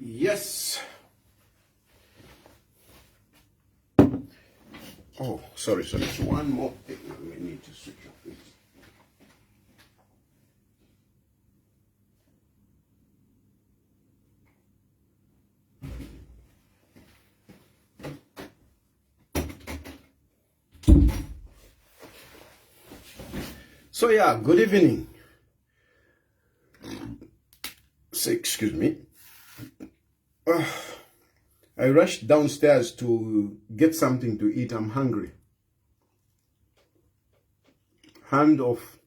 Yes. Oh, sorry. There's one more thing I need to switch off it. So yeah, good evening. Excuse me. I rushed downstairs to get something to eat. I'm hungry. Hand off.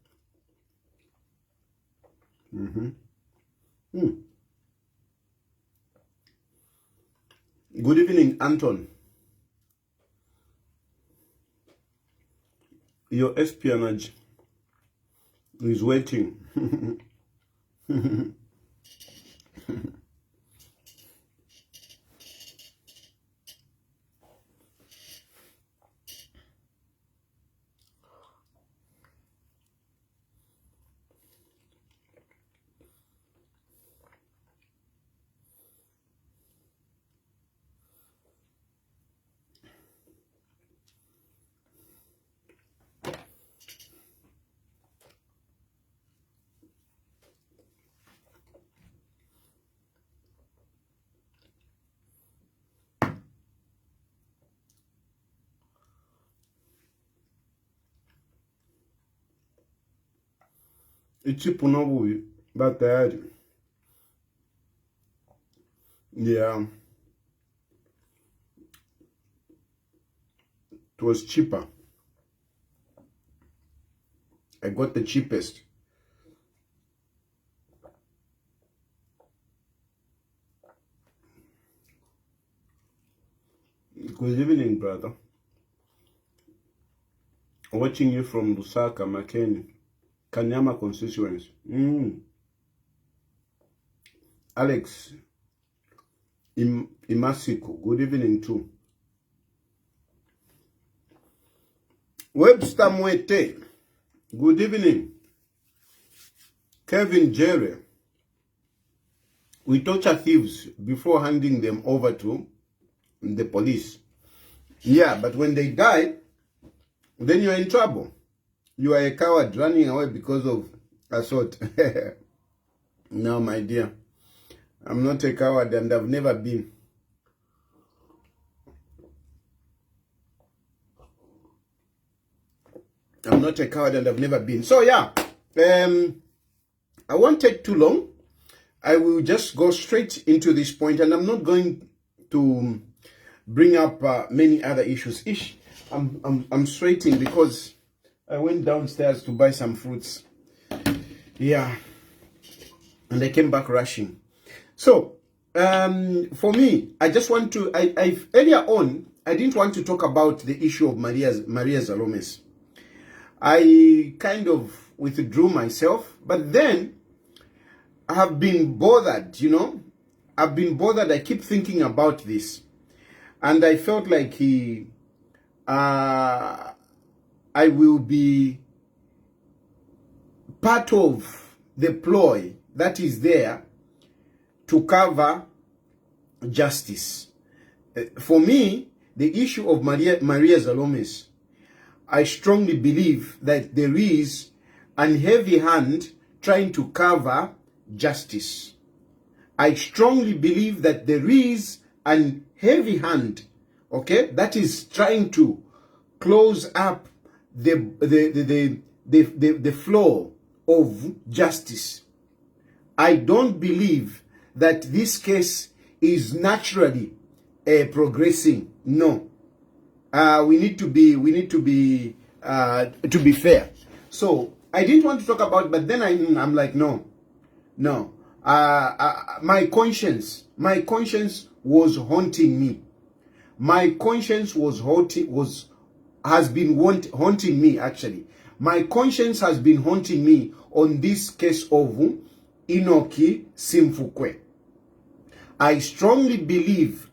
Good evening, Anton. Your espionage is waiting. Ichipu no but yeah, it was cheaper. I got the cheapest. Good evening, brother. Watching you from Lusaka, Makeni, Kanyama constituency. Alex Imasiko, good evening too. Webster Mwete, good evening. Kevin Jerry, we torture thieves before handing them over to the police. Yeah, but when they die, then you are in trouble. You are a coward running away because of assault. No, my dear. I'm not a coward and I've never been. I'm not a coward and I've never been. So yeah, I won't take too long. I will just go straight into this point and I'm not going to bring up many other issues. I'm straighting because I went downstairs to buy some fruits. Yeah. And I came back rushing. So, for me, I just want to, earlier on, I didn't want to talk about the issue of Maria Zalomes. I kind of withdrew myself, but then I have been bothered, you know. I've been bothered. I keep thinking about this. And I felt like I will be part of the ploy that is there to cover justice. For me, the issue of Maria Zalomes, I strongly believe that there is a heavy hand trying to cover justice. I strongly believe that there is a heavy hand, okay, that is trying to close up the flow of justice. I don't believe that this case is naturally progressing. No, we need to be fair. So I didn't want to talk about, but then I'm like, no. My conscience was haunting me. My conscience has been haunting me actually. My conscience has been haunting me on this case of Enock Simfukwe. I strongly believe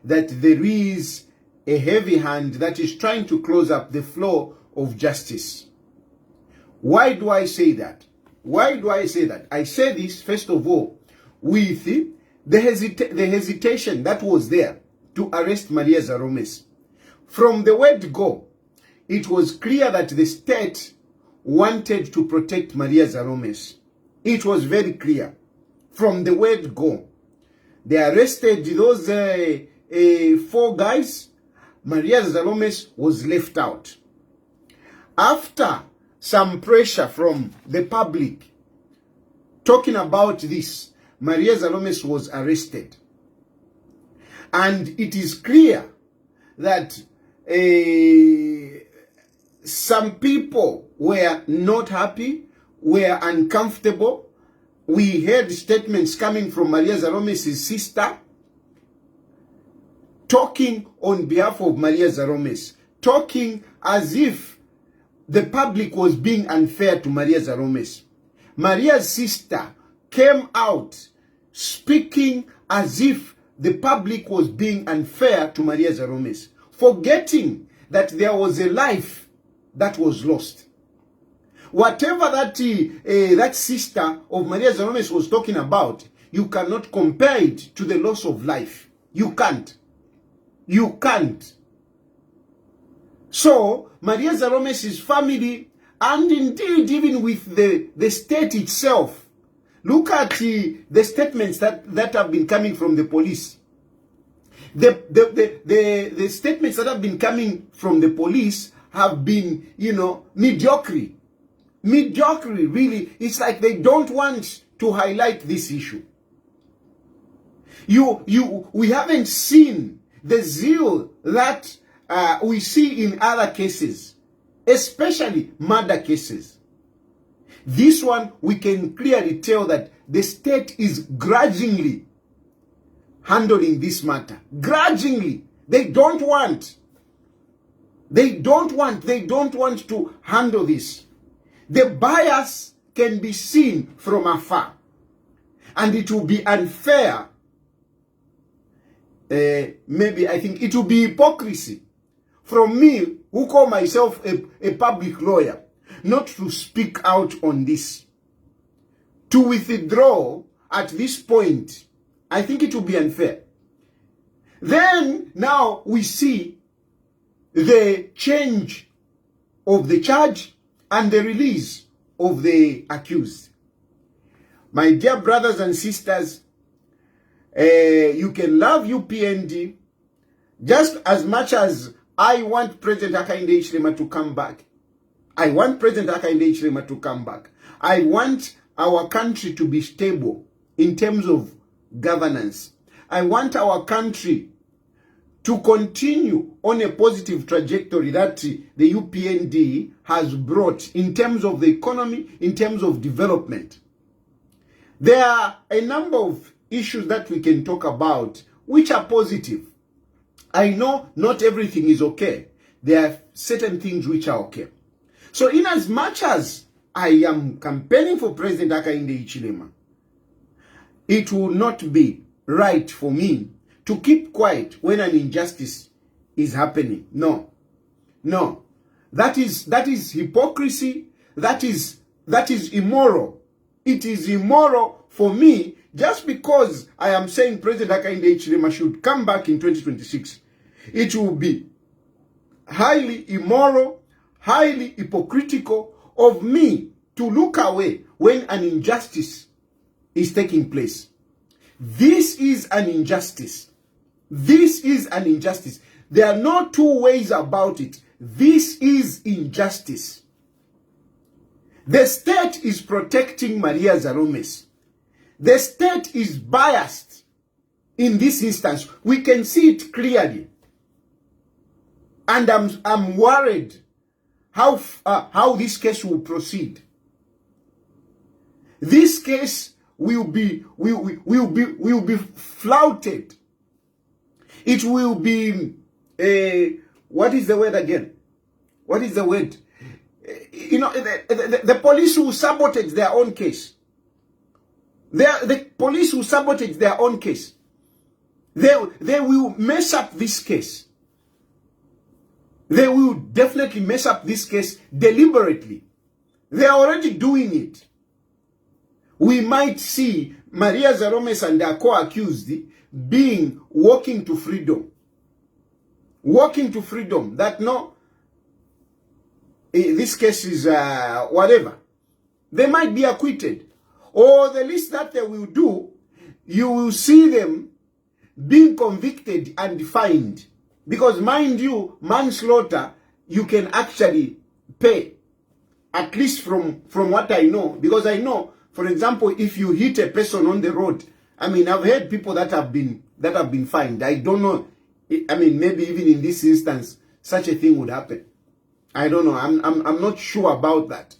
that there is a heavy hand that is trying to close up the flow of justice. Why do I say that? I say this, first of all, with the hesitation that was there to arrest Maria Zaromes. From the word go, it was clear that the state wanted to protect Maria Zaromes. It was very clear. From the word go. They arrested those 4 guys. Maria Zaromes was left out. After some pressure from the public talking about this, Maria Zaromes was arrested. And it is clear that some people were not happy, were uncomfortable. We heard statements coming from Maria Zaromes' sister talking on behalf of Maria Zaromes, talking as if the public was being unfair to Maria Zaromes. Maria's sister came out speaking as if the public was being unfair to Maria Zaromes, forgetting that there was a life that was lost. Whatever that sister of Maria Zaromes was talking about, you cannot compare it to the loss of life. You can't. You can't. So, Maria Zaromes' family, and indeed even with the state itself, look at the statements that have been coming from the police. The statements that have been coming from the police have been, mediocre. Mediocre, really. It's like they don't want to highlight this issue. We haven't seen the zeal that we see in other cases, especially murder cases. This one, we can clearly tell that the state is grudgingly handling this matter. Grudgingly. They don't want to handle this. The bias can be seen from afar. And it will be unfair. Maybe I think it will be hypocrisy from me, who call myself a public lawyer, not to speak out on this. To withdraw at this point, I think it will be unfair. Then, now we see the change of the charge and the release of the accused. My dear brothers and sisters, you can love UPND just as much as I want President Hakainde Hichilema to come back. I want President Hakainde Hichilema to come back. I want our country to be stable in terms of governance. I want our country to continue on a positive trajectory that the UPND has brought in terms of the economy, in terms of development. There are a number of issues that we can talk about which are positive. I know not everything is okay. There are certain things which are okay. So in as much as I am campaigning for President Hakainde Hichilema, it will not be right for me to keep quiet when an injustice is happening. No. No. That is hypocrisy. That is immoral. It is immoral for me just because I am saying President Hakainde Hichilema should come back in 2026. It will be highly immoral, highly hypocritical of me to look away when an injustice is taking place. This is an injustice. This is an injustice. There are no two ways about it. This is injustice. The state is protecting Maria Zaromes. The state is biased in this instance. We can see it clearly. And I'm worried how this case will proceed. This case will be flouted. It will be what is the word again? What is the word? The police will sabotage their own case. The police will sabotage their own case. They will mess up this case. They will definitely mess up this case deliberately. They are already doing it. we might see Maria Zaromes and her co-accused walking to freedom. Walking to freedom. That no, this case is whatever. They might be acquitted. Or the least that they will do, you will see them being convicted and fined. Because mind you, manslaughter, you can actually pay. At least from what I know. Because I know, for example, if you hit a person on the road, I mean, I've heard people that have been fined. I don't know. I mean, maybe even in this instance, such a thing would happen. I don't know. I'm not sure about that.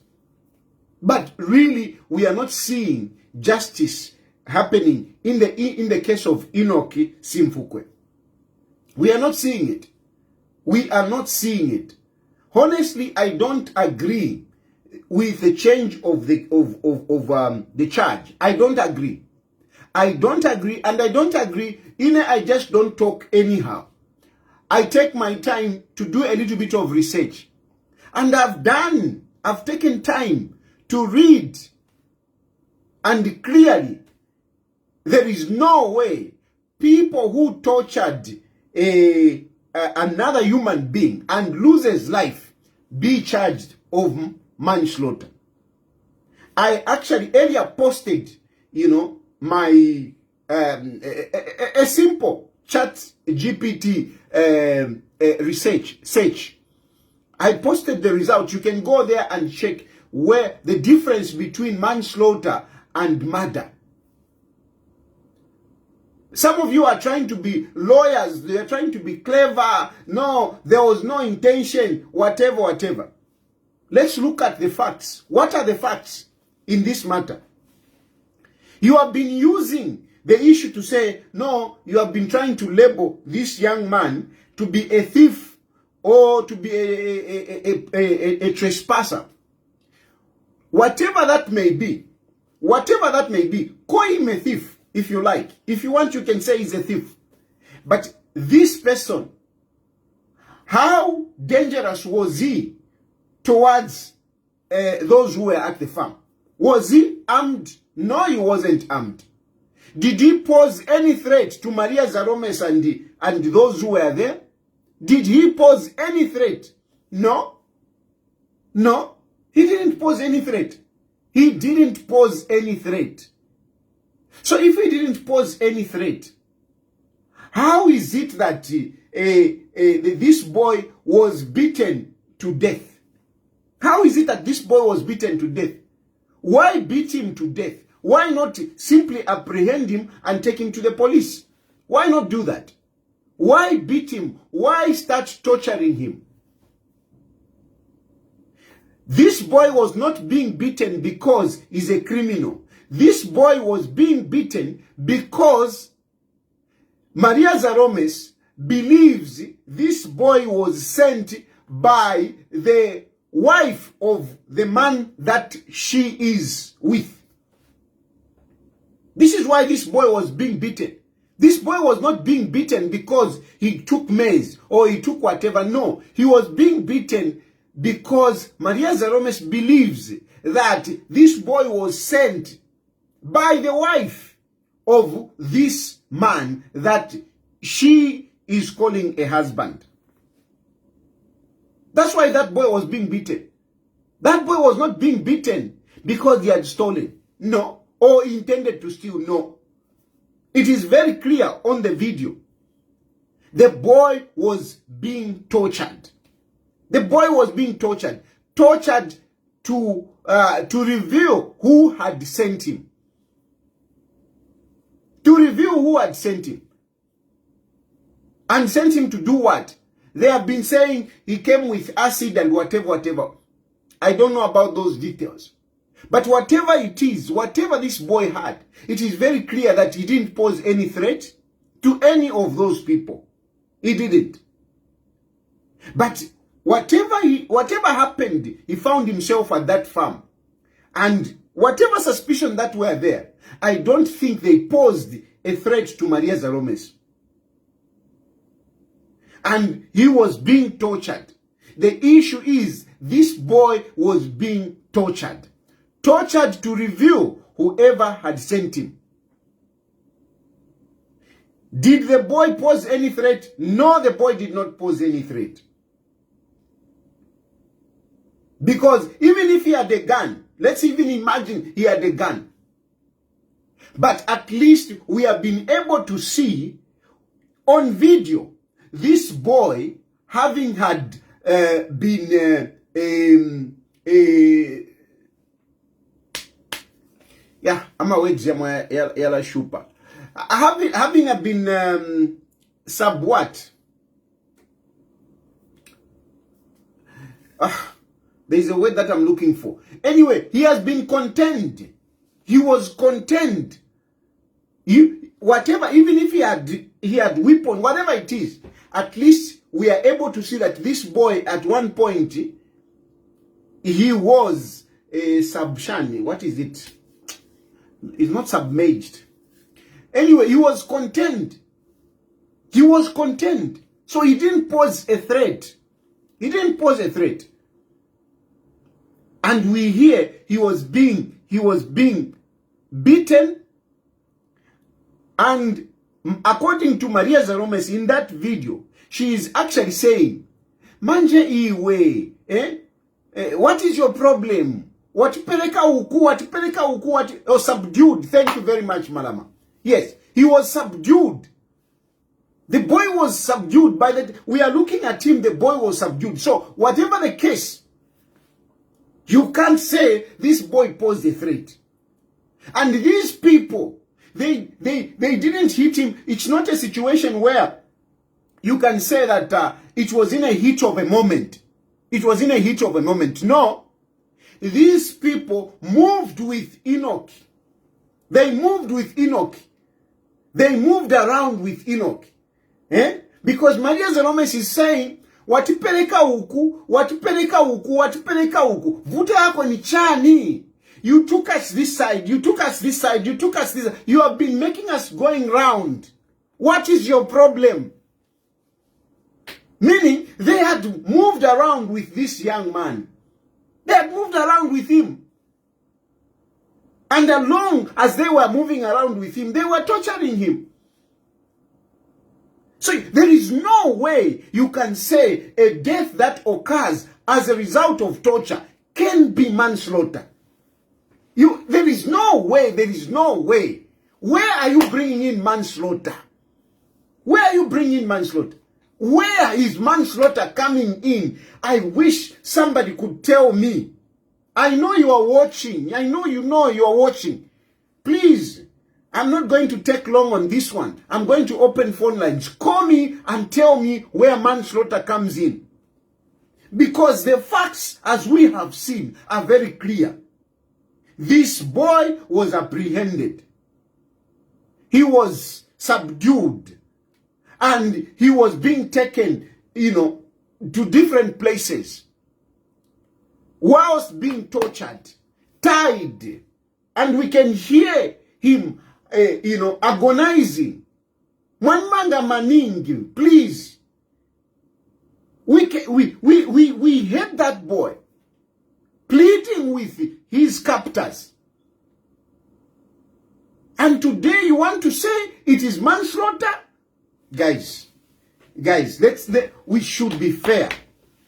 But really, we are not seeing justice happening in the case of Enock Simfukwe. We are not seeing it. We are not seeing it. Honestly, I don't agree with the change of the charge. I don't agree. I don't agree, and I don't agree. I just don't talk anyhow. I take my time to do a little bit of research, and I've taken time to read, and clearly, there is no way people who tortured another human being and loses life be charged of manslaughter. I actually earlier posted, my a simple chat GPT search. I posted the result. You can go there and check where the difference between manslaughter and murder. Some of you are trying to be lawyers. They are trying to be clever. No, there was no intention, whatever. Let's look at the facts. What are the facts in this matter? You have been using the issue to say, no, you have been trying to label this young man to be a thief or to be a trespasser. Whatever that may be, call him a thief if you like. If you want, you can say he's a thief. But this person, how dangerous was he towards those who were at the farm? Was he armed? No, he wasn't armed. Did he pose any threat to Maria Zaromes and those who were there? Did he pose any threat? No. No, he didn't pose any threat. He didn't pose any threat. So if he didn't pose any threat, how is it that this boy was beaten to death? How is it that this boy was beaten to death? Why beat him to death? Why not simply apprehend him and take him to the police? Why not do that? Why beat him? Why start torturing him? This boy was not being beaten because he's a criminal. This boy was being beaten because Maria Zaromes believes this boy was sent by the wife of the man that she is with. This is why this boy was being beaten. This boy was not being beaten because he took maize or he took whatever. No, he was being beaten because Maria Zaromes believes that this boy was sent by the wife of this man that she is calling a husband. That's why that boy was being beaten. That boy was not being beaten because he had stolen. No. Or intended to steal. No. It is very clear on the video. The boy was being tortured. The boy was being tortured. Tortured to reveal who had sent him. To reveal who had sent him. And sent him to do what? They have been saying he came with acid and whatever. I don't know about those details. But whatever it is, whatever this boy had, it is very clear that he didn't pose any threat to any of those people. He didn't. But whatever happened, he found himself at that farm. And whatever suspicion that were there, I don't think they posed a threat to Maria Zaromes. And he was being tortured. The issue is, this boy was being tortured. Tortured to reveal whoever had sent him. Did the boy pose any threat? No, the boy did not pose any threat. Because even if he had a gun, let's even imagine he had a gun. But at least we have been able to see on video this boy having had been I'm away yala shupa. Having been sub what? There's a word that I'm looking for. Anyway, he has been content. He was content. Whatever, even if he had weapon, whatever it is, at least we are able to see that this boy at one point he was a subshani. What is it? It's not submerged. Anyway, he was content. He was content. So he didn't pose a threat. He didn't pose a threat. And we hear he was being beaten. And according to Maria Zalomes in that video, she is actually saying, Manje iwe, what is your problem? What subdued. Thank you very much, Malama. Yes, he was subdued. The boy was subdued by that. We are looking at him, the boy was subdued. So, whatever the case, you can't say this boy posed a threat. And these people, they didn't hit him. It's not a situation where you can say that it was in a heat of a moment. It was in a heat of a moment. No. These people moved with Enoch. They moved with Enoch. They moved around with Enoch. Because Maria Zalomes is saying, watipeleka huku, watipeleka huku, watipeleka huku. Vuta yako ni chani. You took us this side, you took us this side, you took us this side. You have been making us going round. What is your problem? Meaning, they had moved around with this young man. They had moved around with him. And along as they were moving around with him, they were torturing him. So there is no way you can say a death that occurs as a result of torture can be manslaughter. There is no way, there is no way. Where are you bringing in manslaughter? Where are you bringing in manslaughter? Where is manslaughter coming in? I wish somebody could tell me. I know you are watching. I know you are watching. Please, I'm not going to take long on this one. I'm going to open phone lines. Call me and tell me where manslaughter comes in. Because the facts, as we have seen, are very clear. This boy was apprehended. He was subdued. And he was being taken, to different places. Whilst being tortured, tied. And we can hear him, agonizing. Mwanmanga maningi, please. We hate that boy. Pleading with his captors. And today you want to say it is manslaughter? Guys, we should be fair.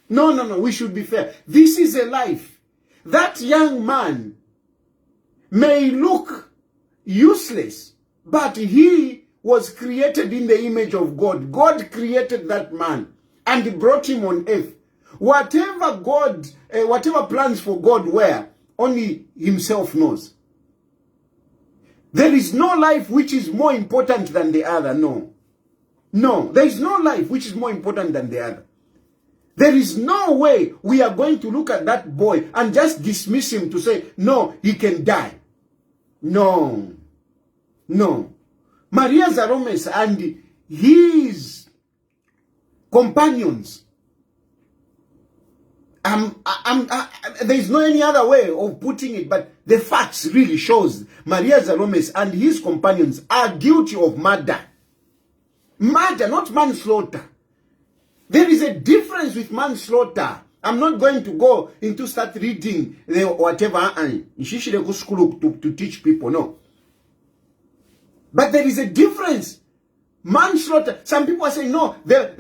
No, we should be fair. This is a life. That young man may look useless, but he was created in the image of God. God created that man and brought him on earth. Whatever plans for God were, only himself knows. There is no life which is more important than the other, no. No, there is no life which is more important than the other. There is no way we are going to look at that boy and just dismiss him to say, no, he can die. No. Maria Zalomes and his companions, there is no any other way of putting it, but the facts really shows Maria Zalomes and his companions are guilty of murder. Murder, not manslaughter. There is a difference with manslaughter I'm not going to go into start reading the whatever school to teach people, no. But there is a difference. Manslaughter. Some people are saying, no, there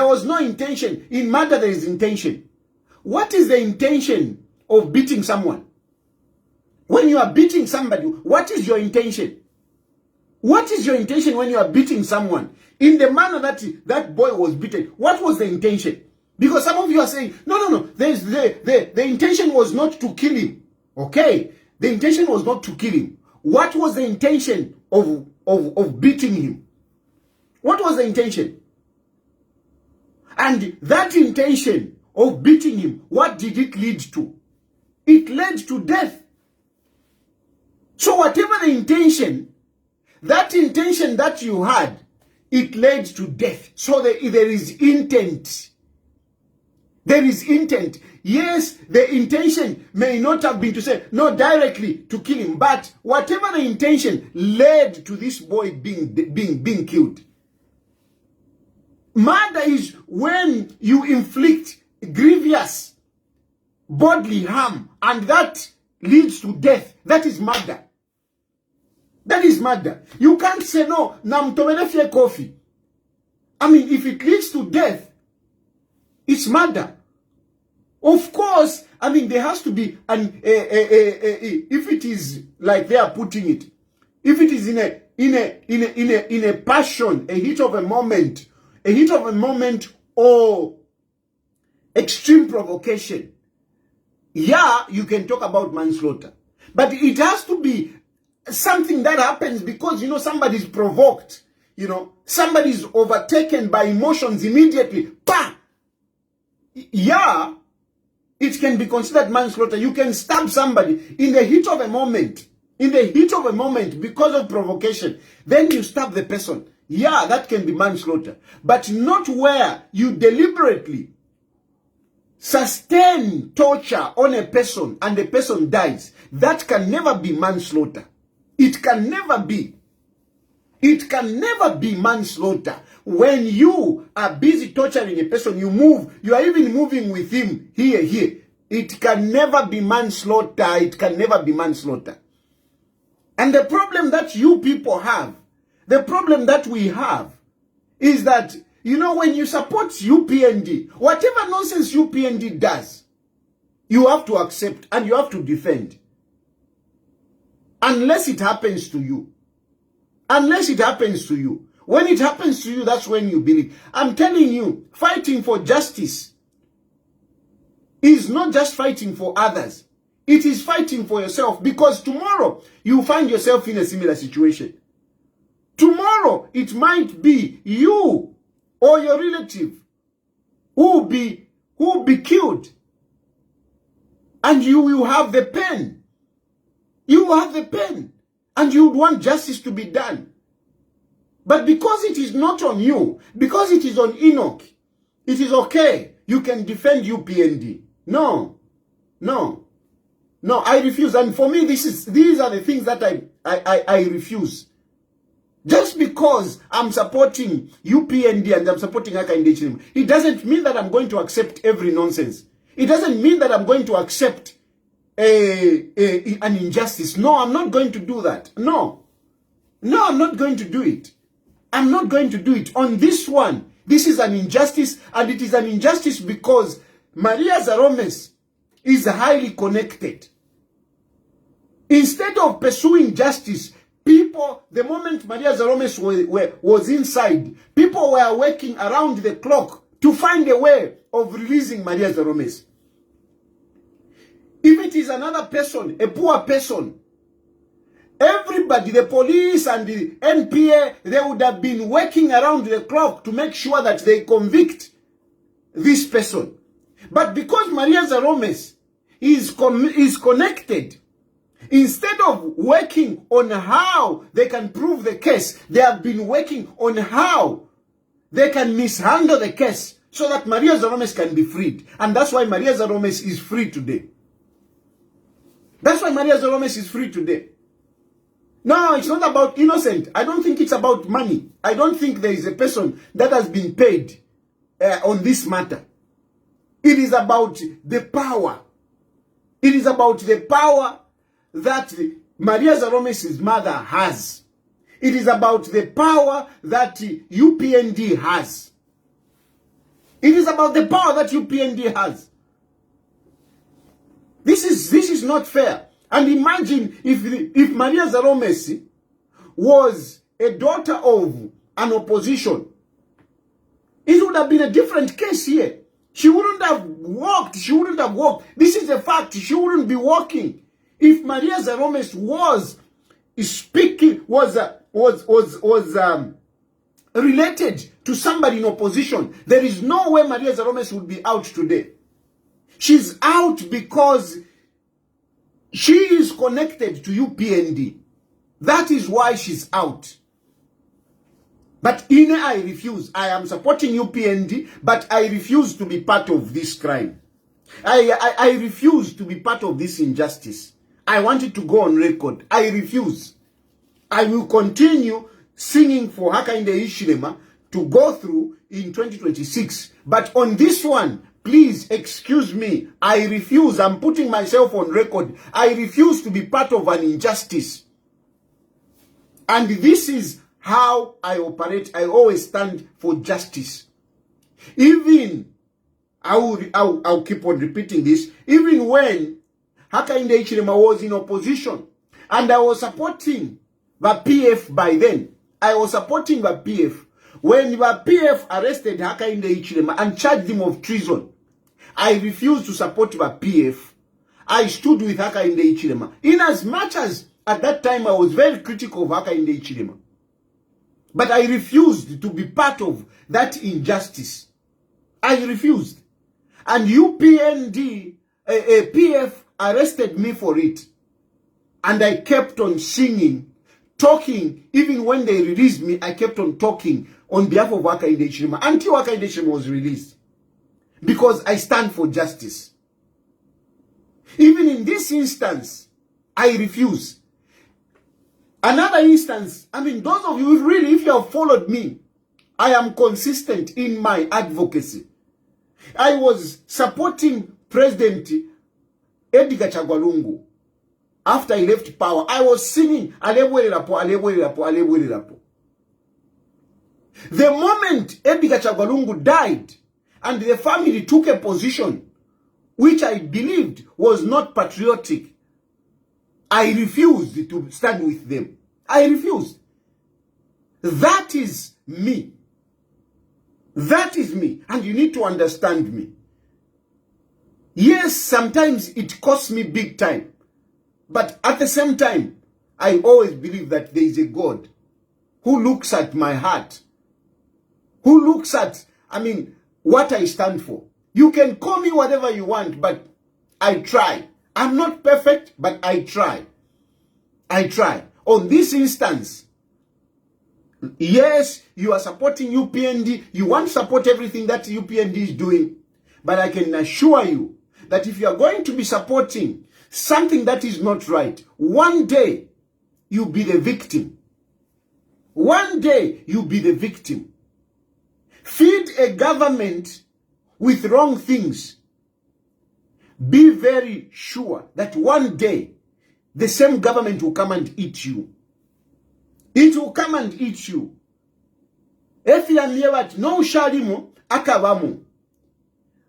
was no intention. In murder, there is intention. What is the intention of beating someone? When you are beating somebody, what is your intention? What is your intention when you are beating someone? In the manner that that boy was beaten, what was the intention? Because some of you are saying, no, the intention was not to kill him. Okay? The intention was not to kill him. What was the intention of beating him? What was the intention? And that intention of beating him, what did it lead to? It led to death. So whatever the intention, that intention that you had, it led to death. So there is intent. There is intent. Yes, the intention may not have been to say, no, directly to kill him. But whatever the intention led to this boy being killed. Murder is when you inflict grievous bodily harm and that leads to death. That is murder. That is murder. You can't say, no, namtomelefye coffee. I mean, if it leads to death, it's murder. Of course, I mean, there has to be if it is like they are putting it, if it is in a passion, a heat of a moment or extreme provocation, yeah, you can talk about manslaughter. But it has to be something that happens because, somebody's provoked, somebody's overtaken by emotions immediately. Bah! Yeah, it can be considered manslaughter. You can stab somebody in the heat of a moment, because of provocation. Then you stab the person. Yeah, that can be manslaughter. But not where you deliberately sustain torture on a person and the person dies. That can never be manslaughter. It can never be. It can never be manslaughter. When you are busy torturing a person, you are even moving with him here. It can never be manslaughter. It can never be manslaughter. And the problem that you people have, the problem that we have, is that, when you support UPND, whatever nonsense UPND does, you have to accept and you have to defend. Unless it happens to you. Unless it happens to you. When it happens to you, that's when you believe. I'm telling you, fighting for justice is not just fighting for others. It is fighting for yourself, because tomorrow you find yourself in a similar situation. Tomorrow it might be you or your relative who will be killed. And you will have the pain. You will have the pain. And you would want justice to be done. But because it is not on you, because it is on Enock, it is okay. You can defend UPND. No, I refuse. And for me, these are the things that I refuse. Just because I'm supporting UPND and I'm supporting Hakainde, it doesn't mean that I'm going to accept every nonsense. It doesn't mean that I'm going to accept an injustice. No, I'm not going to do that. No, I'm not going to do it. I'm not going to do it. On this one, this is an injustice, and it is an injustice because Maria Zaromes is highly connected. Instead of pursuing justice, people, the moment Maria Zaromes was inside, people were working around the clock to find a way of releasing Maria Zaromes. If it is another person, a poor person, everybody, the police and the NPA, they would have been working around the clock to make sure that they convict this person. But because Maria Zaromes is connected, instead of working on how they can prove the case, they have been working on how they can mishandle the case so that Maria Zaromes can be freed. And that's why Maria Zaromes is free today. That's why Maria Zaromes is free today. No, it's not about innocent. I don't think it's about money. I don't think there is a person that has been paid on this matter. It is about the power. It is about the power that Maria Zalomes' mother has. It is about the power that UPND has. It is about the power that UPND has. This is not fair. And imagine if Maria Zalomes was a daughter of an opposition, it would have been a different case here. She wouldn't have walked. She wouldn't have walked. This is a fact. She wouldn't be walking. If Maria Zalomes was speaking, was related to somebody in opposition, there is no way Maria Zalomes would be out today. She's out because she is connected to UPND. That is why she's out. But I refuse. I am supporting UPND, but I refuse to be part of this crime. I refuse to be part of this injustice. I want it to go on record. I refuse. I will continue singing for Hakainde Hichilema to go through in 2026. But on this one, please excuse me. I refuse. I'm putting myself on record. I refuse to be part of an injustice. And this is how I operate. I always stand for justice. Even, I'll keep on repeating this, even when Hakainde Hichilema was in opposition, and I was supporting the PF by then. I was supporting the PF. When the PF arrested Hakainde Hichilema and charged him of treason, I refused to support the PF. I stood with Hakainde Hichilema. In as much as at that time I was very critical of Hakainde Hichilema. But I refused to be part of that injustice. I refused. And UPND, PF arrested me for it. And I kept on singing, talking. Even when they released me, I kept on talking on behalf of Hakainde Hichilema until Hakainde Hichilema was released. Because I stand for justice. Even in this instance, I refuse. Another instance, I mean, those of you, really, if you have followed me, I am consistent in my advocacy. I was supporting President Edgar Chagwa after he left power. I was singing, Alebwelerapo, Alebwelerapo, Alebwelerapo. The moment Edgar Chagwa died, and the family took a position which I believed was not patriotic, I refused to stand with them. I refused. That is me. That is me. And you need to understand me. Yes, sometimes it costs me big time. But at the same time, I always believe that there is a God who looks at my heart. Who looks at, what I stand for. You can call me whatever you want, but I try. I'm not perfect, but I try. I try. On this instance, yes, you are supporting UPND. You want to support everything that UPND is doing. But I can assure you that if you are going to be supporting something that is not right, one day you'll be the victim. One day you'll be the victim. Feed a government with wrong things. Be very sure that one day the same government will come and eat you. It will come and eat you. If you are no shalimo akavamu.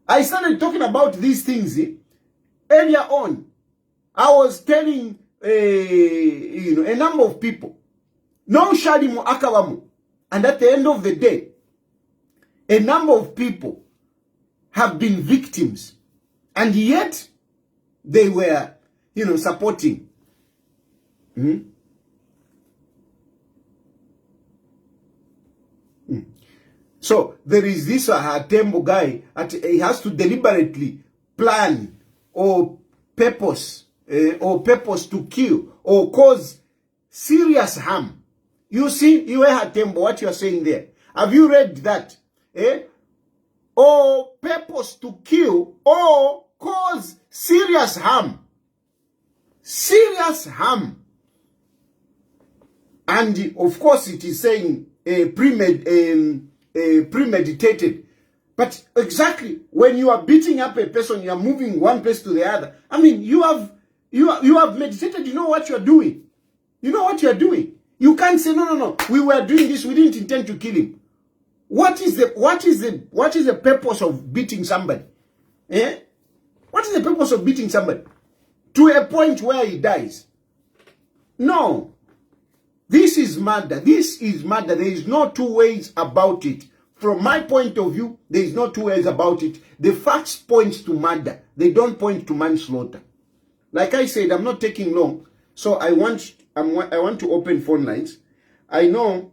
I started talking about these things earlier on. I was telling a number of people, no shalimo akavamu. And at the end of the day, a number of people have been victims. And yet, they were, supporting. So, there is this Tembo guy, he has to deliberately plan or purpose to kill or cause serious harm. You see, Tembo, what you are saying there. Have you read that? Or purpose to kill or cause serious harm. Serious harm. And of course it is saying premeditated. But exactly when you are beating up a person, you are moving one place to the other. I mean, you have meditated. You know what you are doing. You know what you are doing. You can't say no. We were doing this. We didn't intend to kill him. What is the purpose of beating somebody? Eh? What is the purpose of beating somebody to a point where he dies? No. This is murder. This is murder. There is no two ways about it. From my point of view, there is no two ways about it. The facts point to murder. They don't point to manslaughter. Like I said, I'm not taking long. So I want to open phone lines. I know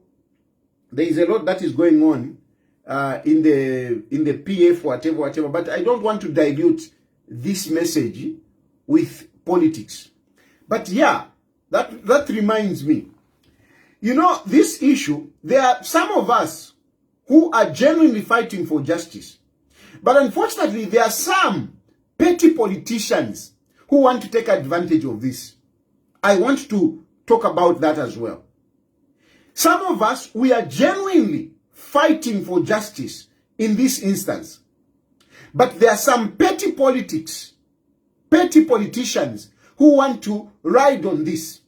there is a lot that is going on in the PF, whatever, but I don't want to dilute this message with politics. But yeah, that reminds me. You know, this issue, there are some of us who are genuinely fighting for justice. But unfortunately, there are some petty politicians who want to take advantage of this. I want to talk about that as well. Some of us, we are genuinely fighting for justice in this instance. But there are some petty politicians who want to ride on this.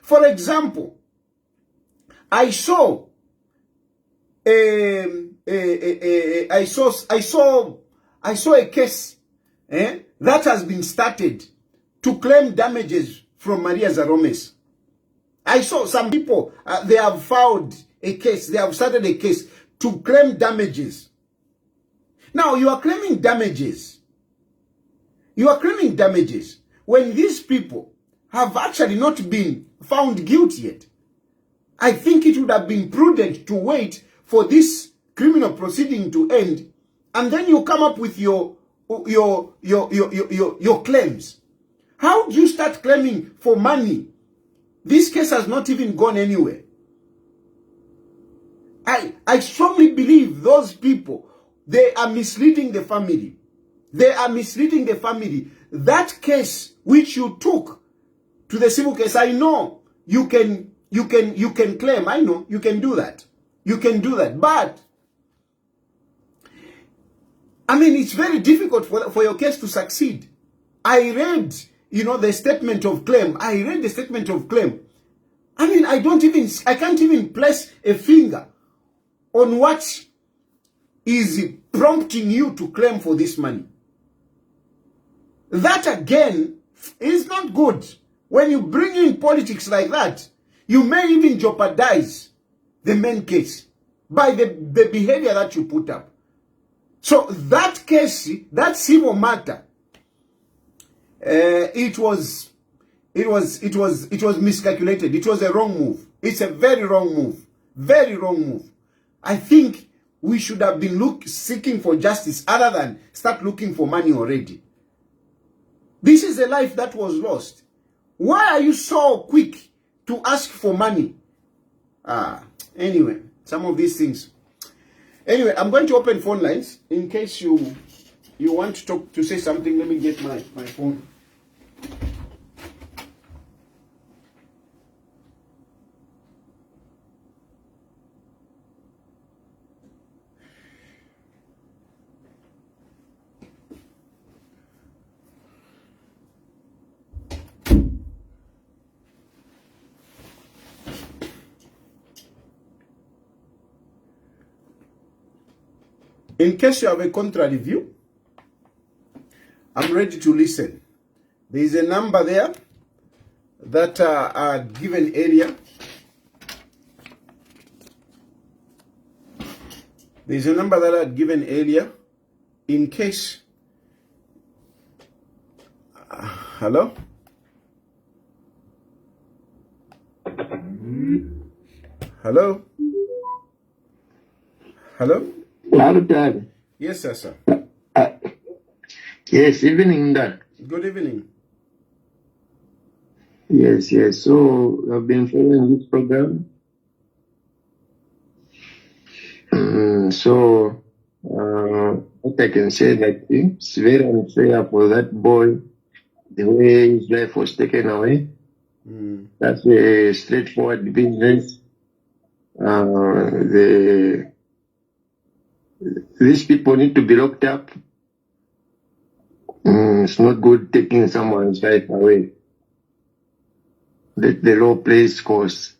For example, I saw a case that has been started to claim damages from Maria Zaromes. I saw some people, they have filed a case, they have started a case to claim damages. Now, you are claiming damages. You are claiming damages when these people have actually not been found guilty yet. I think it would have been prudent to wait for this criminal proceeding to end, and then you come up with your claims. How do you start claiming for money? This case has not even gone anywhere. I strongly believe those people, they are misleading the family. They are misleading the family. That case which you took to the civil case, I know you can claim. I know you can do that. You can do that. But I mean, it's very difficult for your case to succeed. I read, the statement of claim. I read the statement of claim. I mean, I can't even place a finger on what is prompting you to claim for this money. That again is not good. When you bring in politics like that, you may even jeopardize the main case by the behavior that you put up. So that case, that civil matter, it was miscalculated. It was a wrong move. It's a very wrong move. Very wrong move. I think we should have been seeking for justice other than start looking for money already. This is a life that was lost. Why are you so quick to ask for money? Anyway, some of these things. Anyway, I'm going to open phone lines in case you want to say something. Let me get my phone. In case you have a contra review, I'm ready to listen. There is a number there that are given earlier. There is a number that are given earlier. In case, hello? Hello? Hello? Hello, Dad. Yes, sir. Yes, evening, Dad. Good evening. Yes. So, I've been following this program. What I can say that it's very unfair for that boy, the way his life was taken away. That's a straightforward business. these people need to be locked up. It's not good taking someone's life away. Let the law play its course.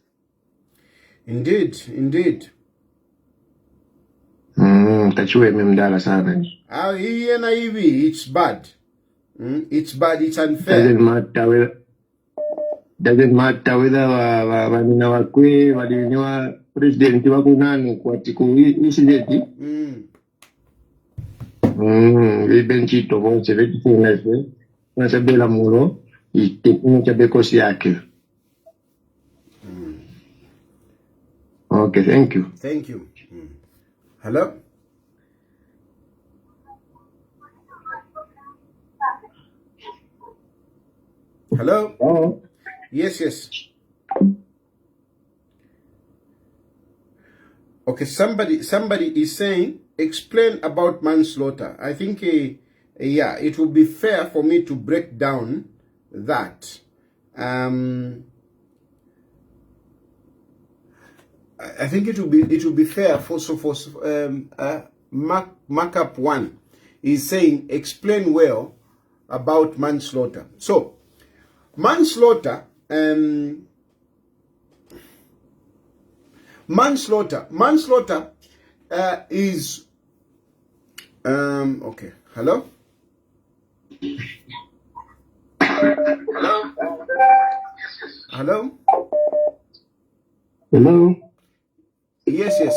Indeed, indeed. It's bad. It's bad, it's unfair. Doesn't matter whether vanina wakwe vadiniwa president wakunani kwatiku incident. Vibenchito vonse vetifungase nasabela mulo itekino chabekosi yake. Okay, thank you. Thank you. Hello? Hello? Oh. Yes, yes. Okay, somebody is saying, explain about manslaughter. I think, yeah, it would be fair for me to break down that. I think it would be fair for markup 1 is saying, explain well about manslaughter. So, manslaughter, manslaughter is okay. Hello. Hello. Hello. Yes, yes.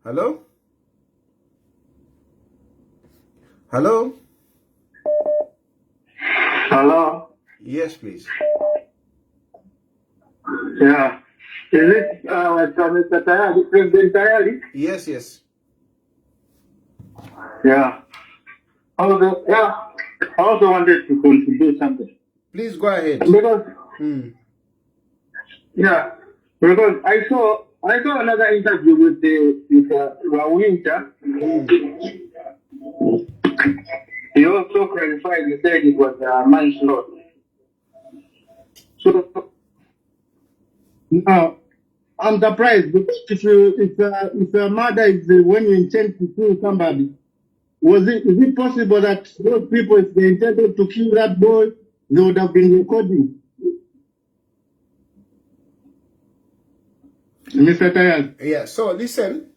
Hello. Hello. Hello. Yes, please. Yeah. Is it Mr. Tayali, President Tayali? Yes, yes. Yeah. I also wanted to contribute something. Please go ahead. Because yeah, because I saw another interview with Winter. He also clarified. He said it was manslaughter. So now I'm surprised because if a murder is when you intend to kill somebody, is it possible that those people, if they intended to kill that boy, they would have been recording? Mr. Tayali. Yeah, so listen,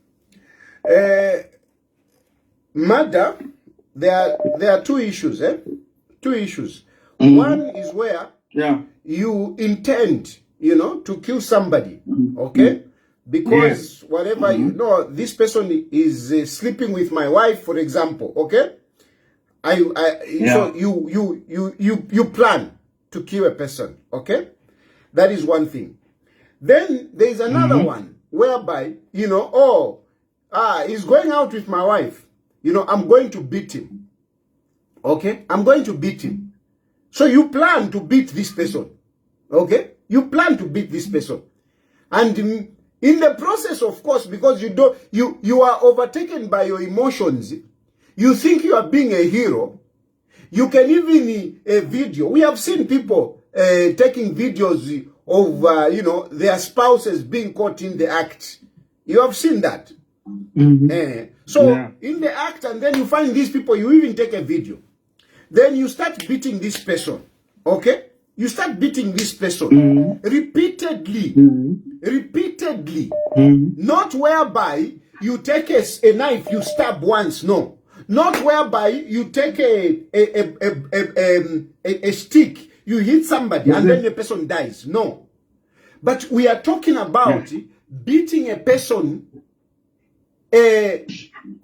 murder, there are two issues, Two issues. One is where you intend, to kill somebody, okay? Because whatever you know, this person is sleeping with my wife, for example, okay? So you plan to kill a person, okay? That is one thing. Then there is another one whereby, he's going out with my wife. I'm going to beat him. Okay? I'm going to beat him. So you plan to beat this person. Okay? You plan to beat this person. And in the process, of course, because you are overtaken by your emotions, you think you are being a hero. You can even a video. We have seen people taking videos of their spouses being caught in the act. You have seen that. In the act, and then you find these people, you even take a video. Then you start beating this person. Okay? You start beating this person repeatedly. Repeatedly. Not whereby you take a knife, you stab once, no. Not whereby you take a stick, you hit somebody and then the person dies. No. But we are talking about beating a person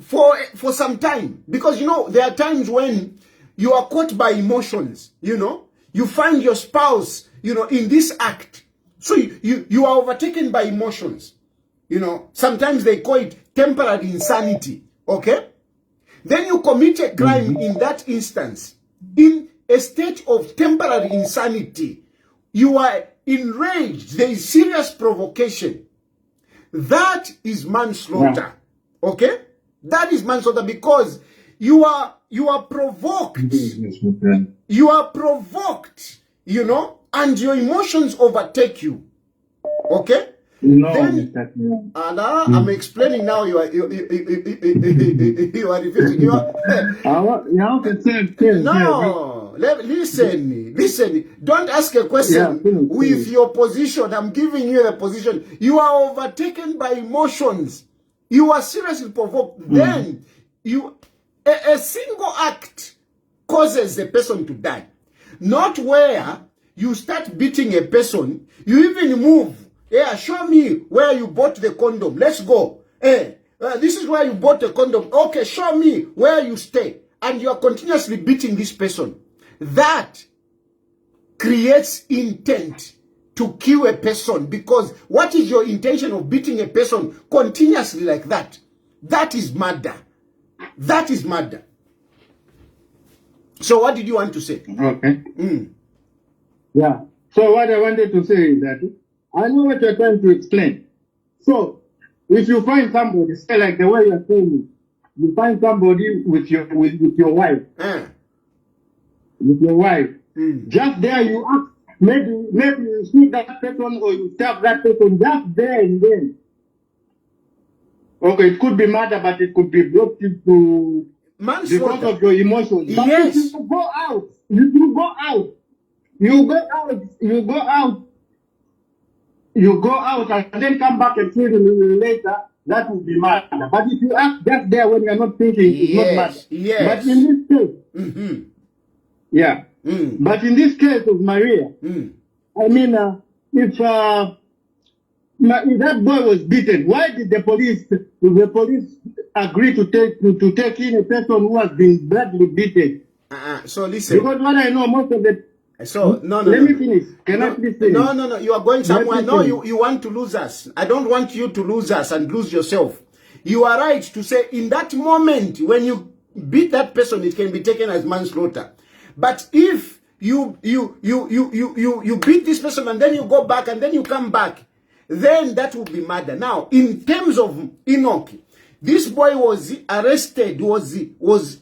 for some time. Because, there are times when you are caught by emotions, You find your spouse, in this act. So you are overtaken by emotions. Sometimes they call it temporary insanity. Okay? Then you commit a crime in that instance. In a state of temporary insanity. You are enraged. There is serious provocation. That is manslaughter. Okay? That is manslaughter because you are provoked. You are provoked, and your emotions overtake you. Okay? No, Then, Mr. King. I'm explaining now. You are repeating. You are. You have to say, finish, No, listen. Don't ask a question finish. with your position. I'm giving you a position. You are overtaken by emotions. You are seriously provoked. Then a single act causes a person to die. Not where you start beating a person. You even move. Yeah, show me where you bought the condom. Let's go. This is where you bought the condom. Okay, show me where you stay. And you are continuously beating this person. That creates intent to kill a person. Because what is your intention of beating a person continuously like that? That is murder. That is murder. So what did you want to say? Okay. Yeah. So what I wanted to say is that I know what you're trying to explain. So if you find somebody, say like the way you're saying it, you find somebody with your wife. With your wife. Just there you ask, maybe you shoot that person or you stab that person just there and then. Okay, it could be murder, but it could be brought into because of your emotions. But yes. If you go out, you go out and then come back and 3 minutes later, that would be murder. But if you act just there when you're not thinking, it's not murder. Yes. But in this case, but in this case of Maria, I mean, if that boy was beaten, why did the police agree to take in a person who has been badly beaten? So listen. Because what I know, most of the Let me finish. Can I please finish? No. You are going somewhere. No, you want to lose us. I don't want you to lose us and lose yourself. You are right to say in that moment when you beat that person, it can be taken as manslaughter. But if you beat this person and then you go back and then you come back, then that will be murder. Now, in terms of Enoch, this boy was arrested, was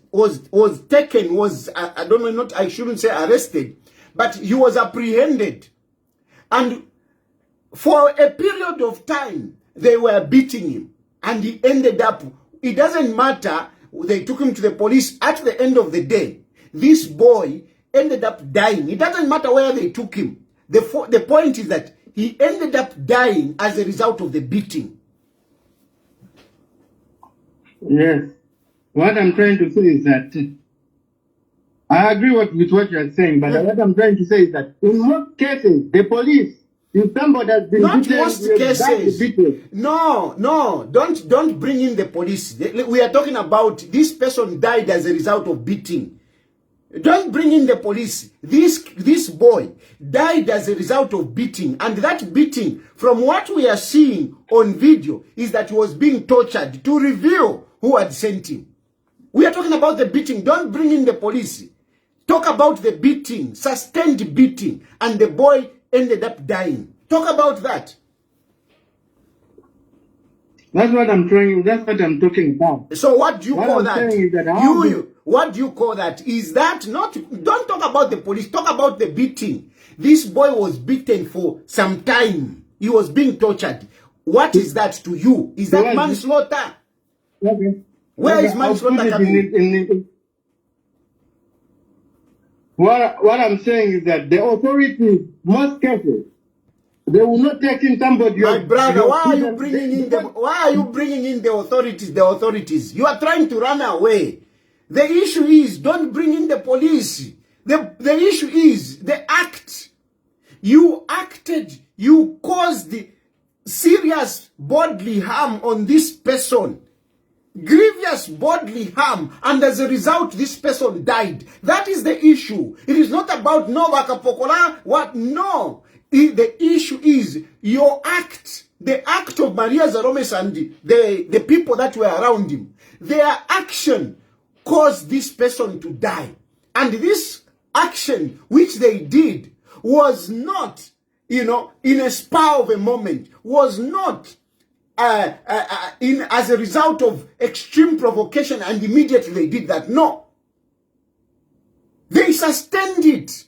taken, I don't know, I shouldn't say arrested, but he was apprehended. And for a period of time, they were beating him. And he ended up, it doesn't matter, they took him to the police. At the end of the day, this boy ended up dying. It doesn't matter where they took him. The point is that he ended up dying as a result of the beating. Yes. What I'm trying to say is that I agree with what you're saying, but what I'm trying to say is that in most cases, the police, if somebody has been not beaten, most cases. No, don't bring in the police. We are talking about this person died as a result of beating. Don't bring in the police. This boy died as a result of beating, and that beating, from what we are seeing on video, is that he was being tortured to reveal who had sent him. We are talking about the beating. Don't bring in the police. Talk about the beating, sustained beating, and the boy ended up dying. Talk about that. That's what I'm talking about. So what do you call that? What do you call that? Is that not, don't talk about the police, talk about the beating. This boy was beaten for some time. He was being tortured. What is that to you? Is that manslaughter? Okay. Where is manslaughter coming? What I'm saying is that the authorities, most cases, they will not take in somebody. My brother, why are you bringing in the authorities? The authorities. You are trying to run away. The issue is, don't bring in the police. The issue is the act. You acted. You caused serious bodily harm on this person. Grievous bodily harm, and as a result, this person died. That is the issue. It is not about no wakapokola, what? No. The issue is your act, the act of Maria Zaromes and the people that were around him. Their action caused this person to die. And this action, which they did, was not, in a spur of a moment, was not as a result of extreme provocation and immediately they did that. No. They sustained it.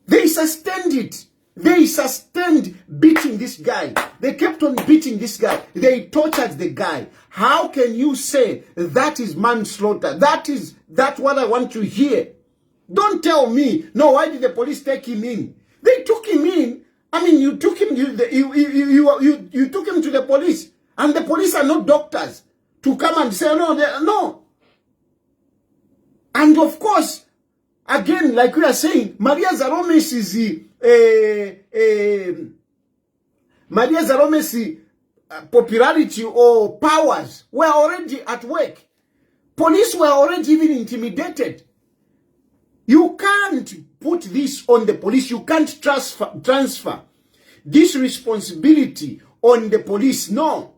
They sustained it. They sustained beating this guy. They kept on beating this guy. They tortured the guy. How can you say that is manslaughter? That's what I want to hear. Don't tell me, no, why did the police take him in? They took him in. I mean, you took him, you took him to the police. And the police are not doctors to come and say, no. And of course, again, like we are saying, Maria Zaromes is Maria Zaromes' popularity or powers were already at work. Police were already even intimidated. You can't put this on the police. You can't transfer this responsibility on the police. No.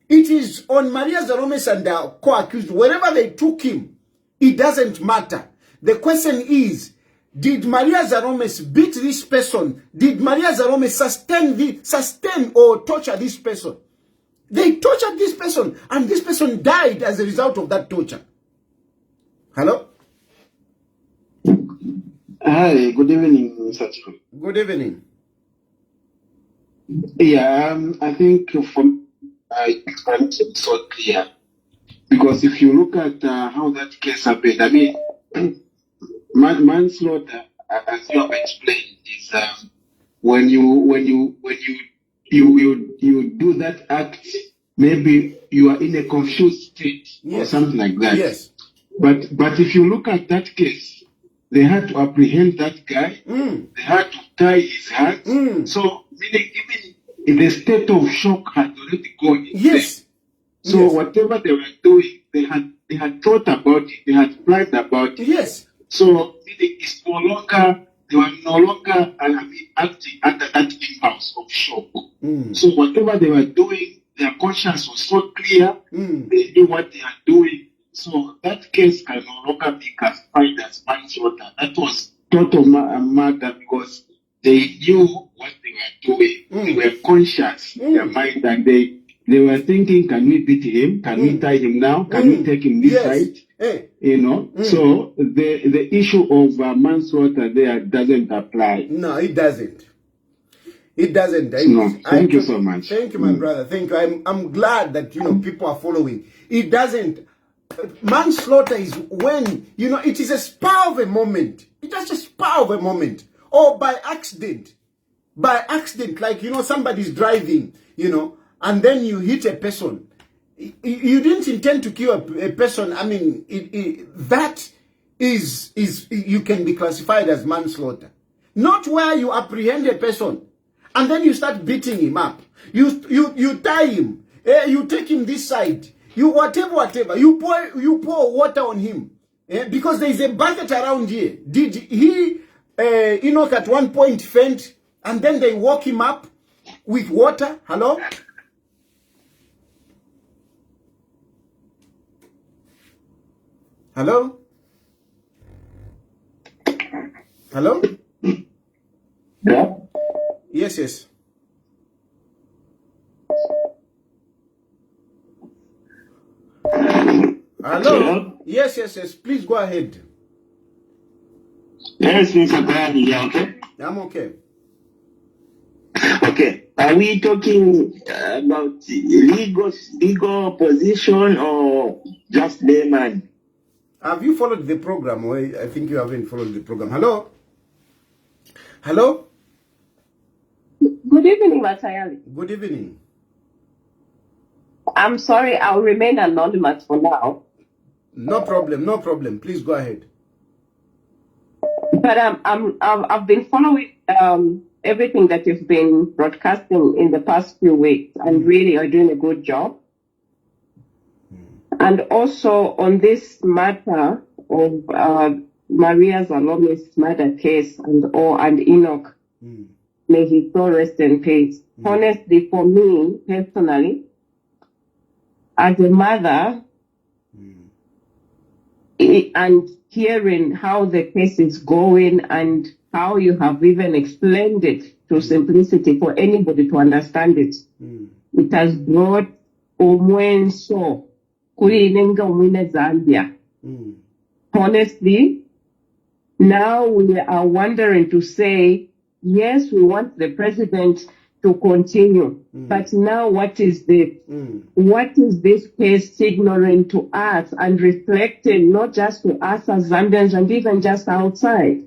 It is on Maria Zaromes and the co-accused. Wherever they took him, it doesn't matter. The question is, did Maria Zaromes beat this person? Did Maria Zaromes sustain or torture this person? They tortured this person, and this person died as a result of that torture. Hello? Hi, good evening, Mr. Chief. Good evening. Yeah, I think from it's so clear. Because if you look at how that case happened, I mean, manslaughter, as you have explained, is when you do that act, maybe you are in a confused state or something like that. Yes. But if you look at that case, they had to apprehend that guy. They had to tie his hands. So meaning even in the state of shock had already gone. Yes. So whatever they were doing, they had thought about it, they had planned about it. Yes. So it's no longer, they were no longer acting under that impulse of shock. So whatever they were doing, their conscience was so clear, they knew what they are doing. So that case can no longer be classified as manslaughter. That was total murder because they knew what they were doing. They were conscious in their mind that they were thinking, can we beat him? Can we tie him now? Can we take him this side? You know, so the issue of manslaughter there doesn't apply. No, it doesn't. It doesn't. Thank you so much. Thank you, my brother. Thank you. I'm glad that, people are following. It doesn't. Manslaughter is when, it is a spur of a moment. It's just a spur of a moment. Or by accident. By accident, like, somebody's driving, and then you hit a person. You didn't intend to kill a person. I mean, that is you can be classified as manslaughter. Not where you apprehend a person and then you start beating him up. You tie him. You take him this side. You whatever. You pour water on him. Because there is a bucket around here. Did he, Enoch at one point faint and then they walk him up with water? Hello? Hello? Hello? Yeah? Yes. Hello? Yes. Please go ahead. Yes, Mr. Tayali, yeah, okay? I'm okay. Okay. Are we talking about legal position or just layman? Have you followed the program? Or I think you haven't followed the program. Hello? Hello? Good evening, Matayali. Good evening. I'm sorry, I'll remain anonymous for now. No problem. Please go ahead. But I've been following everything that you've been broadcasting in the past few weeks, and really you're doing a good job. And also on this matter of Maria Zaromes' murder case and Enoch, may his soul rest in peace. Honestly, for me personally, as a mother, and hearing how the case is going and how you have even explained it to simplicity for anybody to understand it, it has brought Omwenso Kulinenga Umine Zambia. Honestly, now we are wondering to say yes, we want the president to continue. But now what is this case signaling to us and reflecting not just to us as Zambians and even just outside?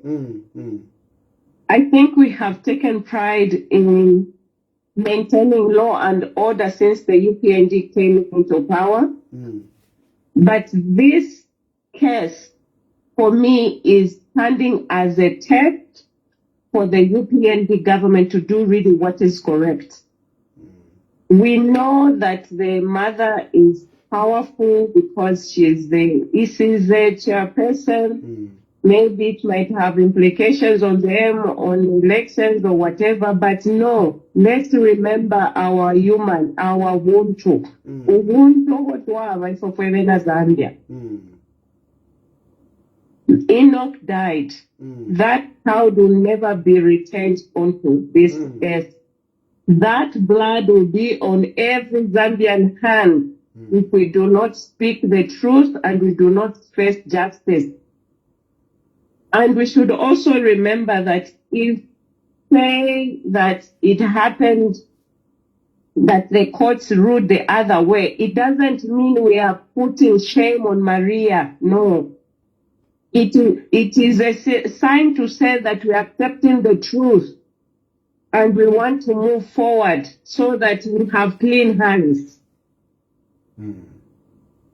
I think we have taken pride in maintaining law and order since the UPND came into power. But this case, for me, is standing as a test for the UPND government to do really what is correct. We know that the mother is powerful because she is the ECZ chairperson. Maybe it might have implications on them, on elections or whatever, but no, let's remember our human, our Ubuntu. Ubuntu wotwaba isofwebena Zambia. Enoch died. That child will never be returned onto this earth. That blood will be on every Zambian hand if we do not speak the truth and we do not face justice. And we should also remember that if say that it happened, that the courts ruled the other way, it doesn't mean we are putting shame on Maria. No. It is a sign to say that we are accepting the truth and we want to move forward so that we have clean hands.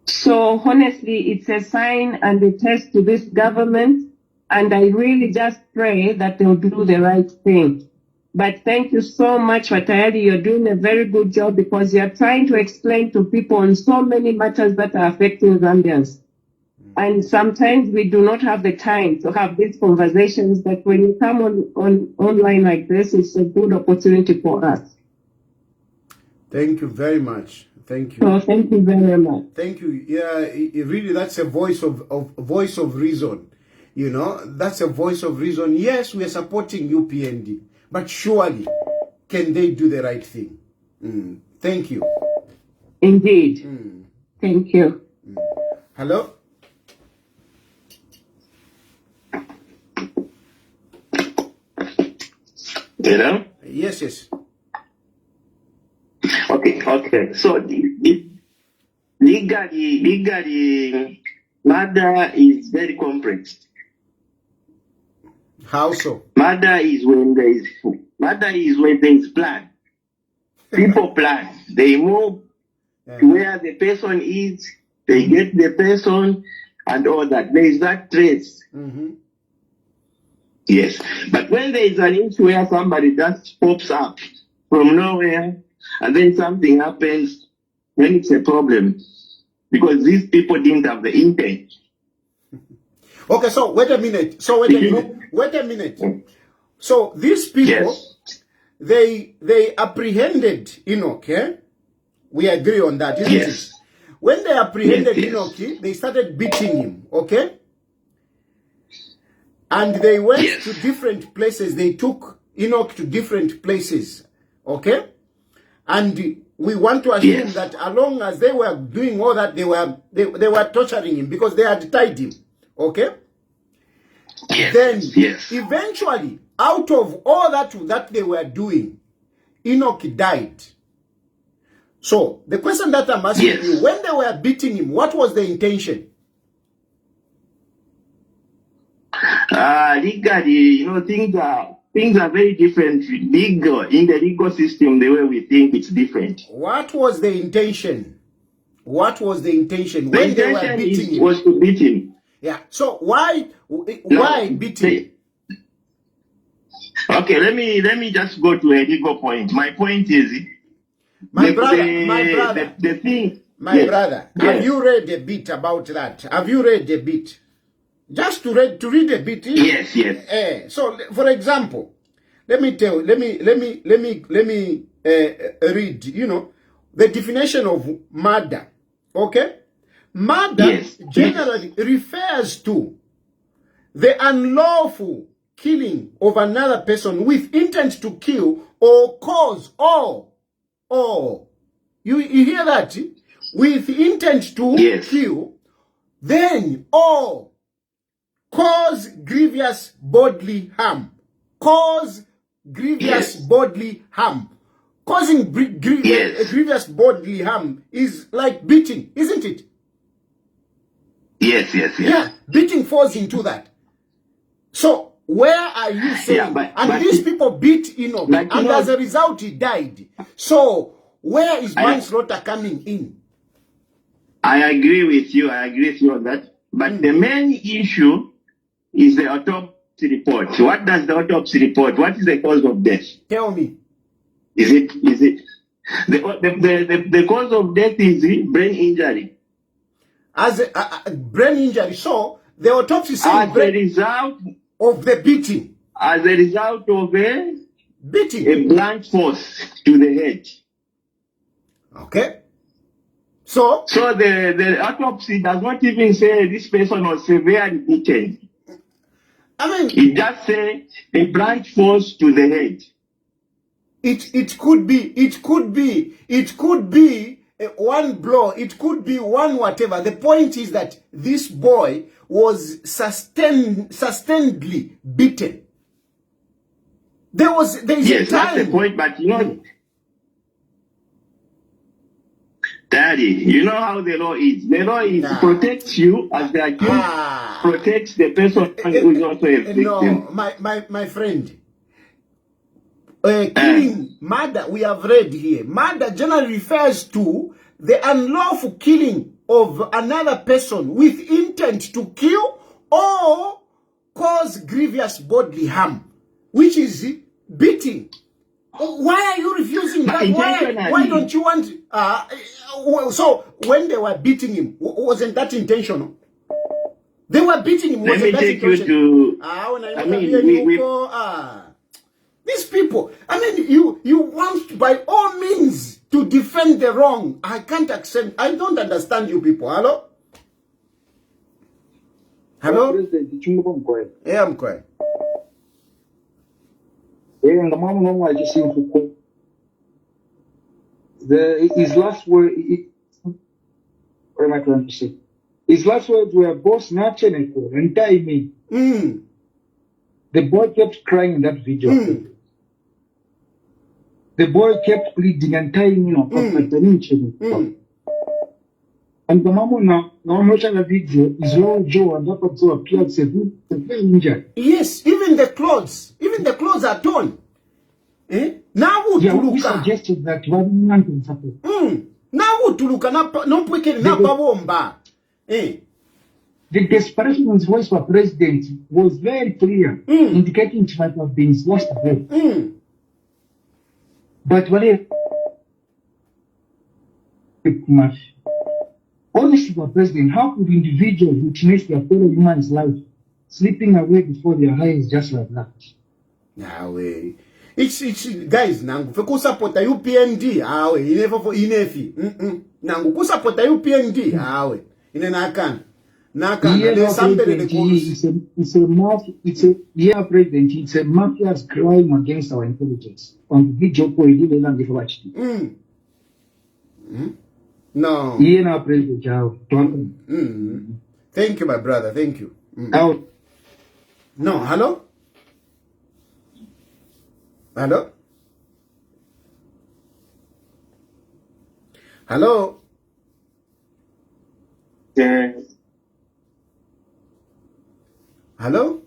So honestly, it's a sign and a test to this government. And I really just pray that they'll do the right thing. But thank you so much, Tayali. You're doing a very good job because you're trying to explain to people on so many matters that are affecting Zambians. And sometimes we do not have the time to have these conversations, but when you come on online like this, it's a good opportunity for us. Thank you very much. Thank you. So thank you very much. Thank you. Yeah, really, that's a voice of reason. You know, that's a voice of reason. Yes, we are supporting UPND, but surely, can they do the right thing? Thank you. Indeed. Thank you. Hello? Hello? Yes, yes. Okay. So, legally, murder is very complex. How so? Murder is when there is plan. People plan. They move to where the person is. They get the person and all that. There is that trace. Yes. But when there is an issue where somebody just pops up from nowhere and then something happens, then it's a problem. Because these people didn't have the intent. Okay, so wait a minute. Wait a minute. So these people, they apprehended Enock, eh? We agree on that, isn't it? When they apprehended Enock, they started beating him, okay? And they went to different places. They took Enock to different places, okay? And we want to assume that as long as they were doing all that, they were torturing him because they had tied him, okay? Then eventually, out of all that they were doing, Enock died. So the question that I'm asking you, when they were beating him, what was the intention? Legally, things are very different. Legal, in the legal system, the way we think it's different. What was the intention? What was the intention when they were beating him? Was to beat him. Yeah. So why beat him? Okay, let me just go to a legal point. My point is, my brother, have you read a bit about that? Have you read a bit? Just to read a bit. Yes. So, for example, let me read. You know, the definition of murder. Okay, murder generally refers to the unlawful killing of another person with intent to kill or cause or you hear that? With intent to kill, then cause grievous bodily harm. Cause grievous bodily harm. Causing grievous bodily harm is like beating, isn't it? Yes. Yeah, beating falls into that. So where are you saying? But these people beat Enock, and as a result he died. So where is manslaughter coming in? I agree with you. I agree with you on that. But the main issue is the autopsy report. What does the autopsy report? What is the cause of death? Tell me. Is it the cause of death is brain injury? As a brain injury. So the autopsy says as a result of the beating. As a result of a beating, a blunt force to the head. Okay. So the autopsy does not even say this person was severely beaten. I mean, it just says a blunt force to the head. It could be one blow, it could be one whatever. The point is that this boy was sustainedly beaten. There is a time. That's the point, but you know, Daddy, you know how the law is. The law is protects you as the accused, protects the person who is also a victim. No, my friend. Killing, murder, we have read here. Murder generally refers to the unlawful killing of another person with intent to kill or cause grievous bodily harm, which is beating. Why are you refusing that? Why don't you want? So when they were beating him, wasn't that intentional? They were beating him. Let me take you to. These people, I mean, you want by all means to defend the wrong. I can't accept. I don't understand you people. Hello? Hello? Yeah, I'm quiet. His last word, what am I trying to say? His last words were, boss, not and tie me. The boy kept crying in that video. The boy kept pleading and tying me up. And the mama now watching the video is long Joe and up to appear severe injured. Yes, even the clothes are torn. Now would we suggested that now would look no picking na bomba. The desperation in his voice for president was very clear, indicating it might have been his last breath. But honestly, the president, how could individuals witness their fellow human's life slipping away before their eyes just like that? Nah, way. It's guys, nangu feku support UPND, awe inefi. Nangu ku support UPND, awe ine nakan. There's somebody that president, it's a mafia's crime against our intelligence. On the video, no. President, thank you, my brother. Thank you. No, hello? Hello? Hello? Hello?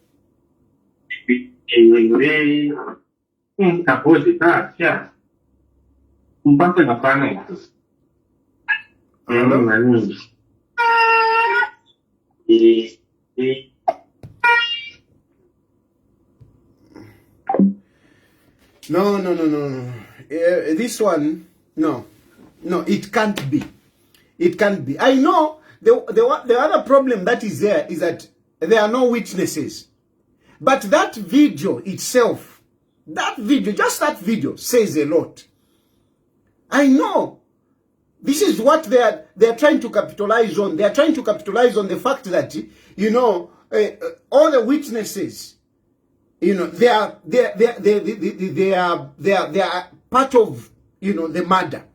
No. This one, no, it can't be. It can't be. I know the other problem that is there is that there are no witnesses. But that video itself, just that video says a lot. I know. This is what they are trying to capitalize on. They are trying to capitalize on the fact that, you know, all the witnesses, you know, they are part of, you know, the murder.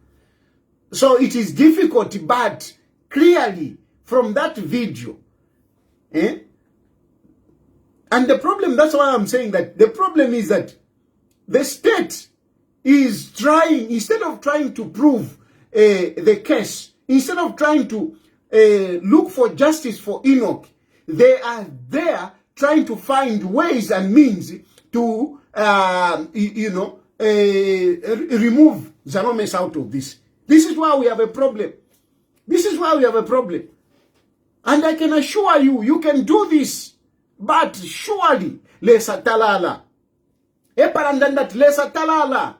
So it is difficult, but clearly from that video, and the problem, that's why I'm saying that the problem is that the state is trying, instead of trying to prove the case, instead of trying to look for justice for Enock, they are there trying to find ways and means to, remove Zalomes out of this. This is why we have a problem. This is why we have a problem. And I can assure you, you can do this. But surely, lesa talala. Eparandandat lesa talala.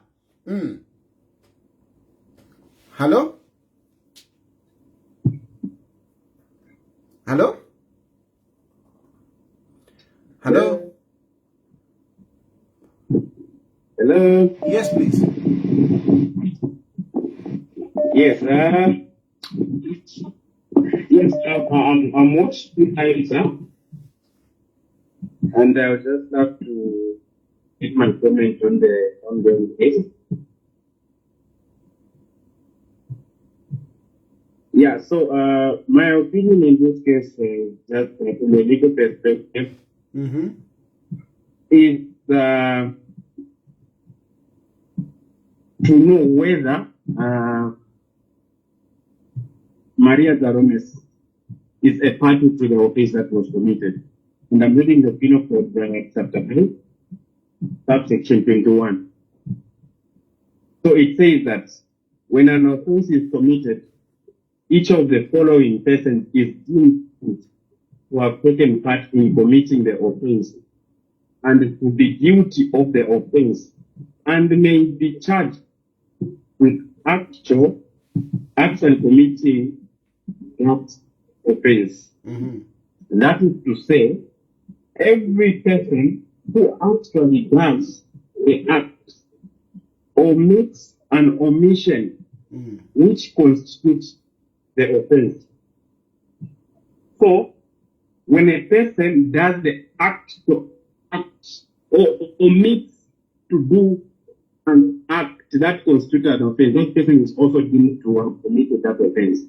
Hello? Hello? Hello? Hello? Yes, please. Yes, I'm watching Times now, and I would just have to make my comment on the ongoing case. Yeah, so my opinion in this case, just from a legal perspective, is to know whether Maria Zalomes is a party to the offense that was committed. And I'm reading the Penal Code, chapter 5, subsection 21. So it says that when an offense is committed, each of the following persons is deemed to have taken part in committing the offense and to be guilty of the offense and may be charged with actual and committing that offense. That is to say, every person who actually does the act or makes an omission which constitutes the offense. So, when a person does the act or omits to do an act that constitutes an offense, that person is also deemed to have committed that offense.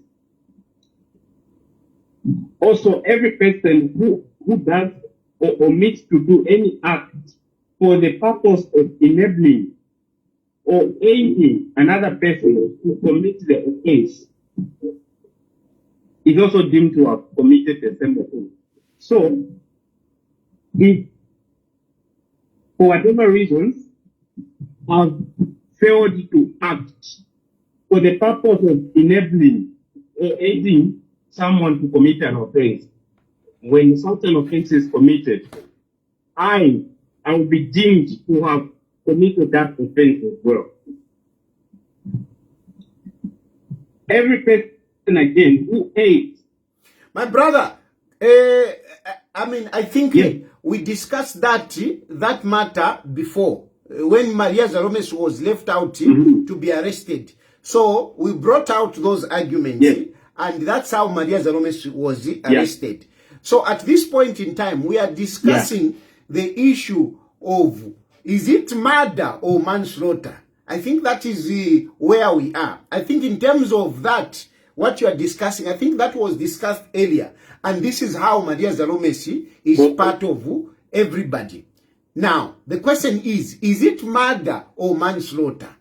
Also, every person who does or omits to do any act for the purpose of enabling or aiding another person to commit the offense is also deemed to have committed the same offense. So, if for whatever reasons have failed to act for the purpose of enabling or aiding someone to commit an offense, when such an offense is committed, I will be deemed to have committed that offense as well. Every person again who aids. My brother, I think we discussed that matter before, when Maria Zalomes was left out to be arrested. So we brought out those arguments, and that's how Maria Zalomes was arrested. So at this point in time, we are discussing the issue of, is it murder or manslaughter? I think that is where we are. I think in terms of that, what you are discussing, I think that was discussed earlier. And this is how Maria Zalomes is part of everybody. Now, the question is it murder or manslaughter?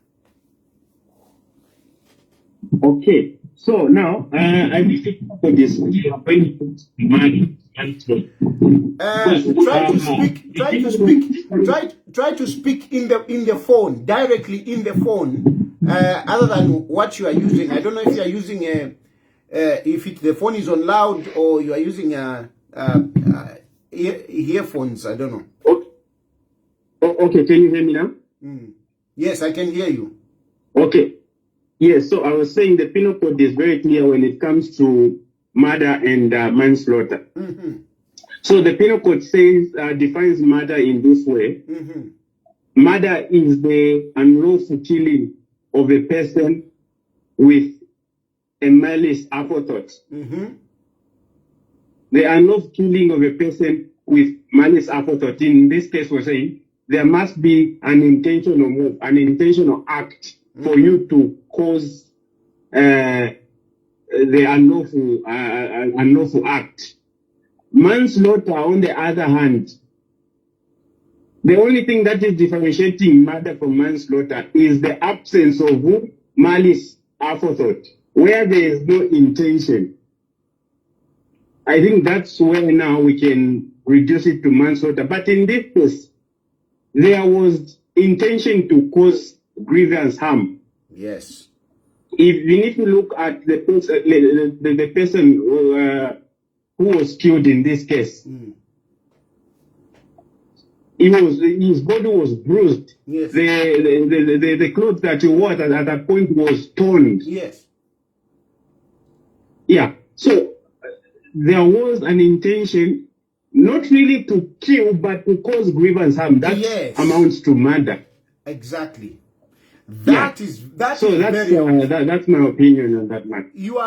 Okay. So now, I think for this, try to speak in the phone, directly in the phone, other than what you are using. I don't know if you are using the phone is on loud or you are using earphones. I don't know. Okay, can you hear me now? Yes, I can hear you. Okay. Yes, so I was saying the Penal Code is very clear when it comes to murder and manslaughter. So the Penal Code says, defines murder in this way. Murder is the unlawful killing of a person with a malice aforethought. The unlawful killing of a person with malice aforethought. In this case, we're saying there must be an intentional move, an intentional act for you to cause the unlawful act. Manslaughter, on the other hand, The only thing that is differentiating murder from manslaughter is the absence of malice aforethought, where there is no intention. I think that's where now we can reduce it to manslaughter. But in this case, there was intention to cause grievous harm. Yes. If we need to look at the person who was killed in this case, his body was bruised. Yes. The clothes that he wore at that point was torn. Yes. Yeah. So there was an intention not really to kill, but to cause grievous harm. That amounts to murder. Exactly. That's my opinion on that matter. You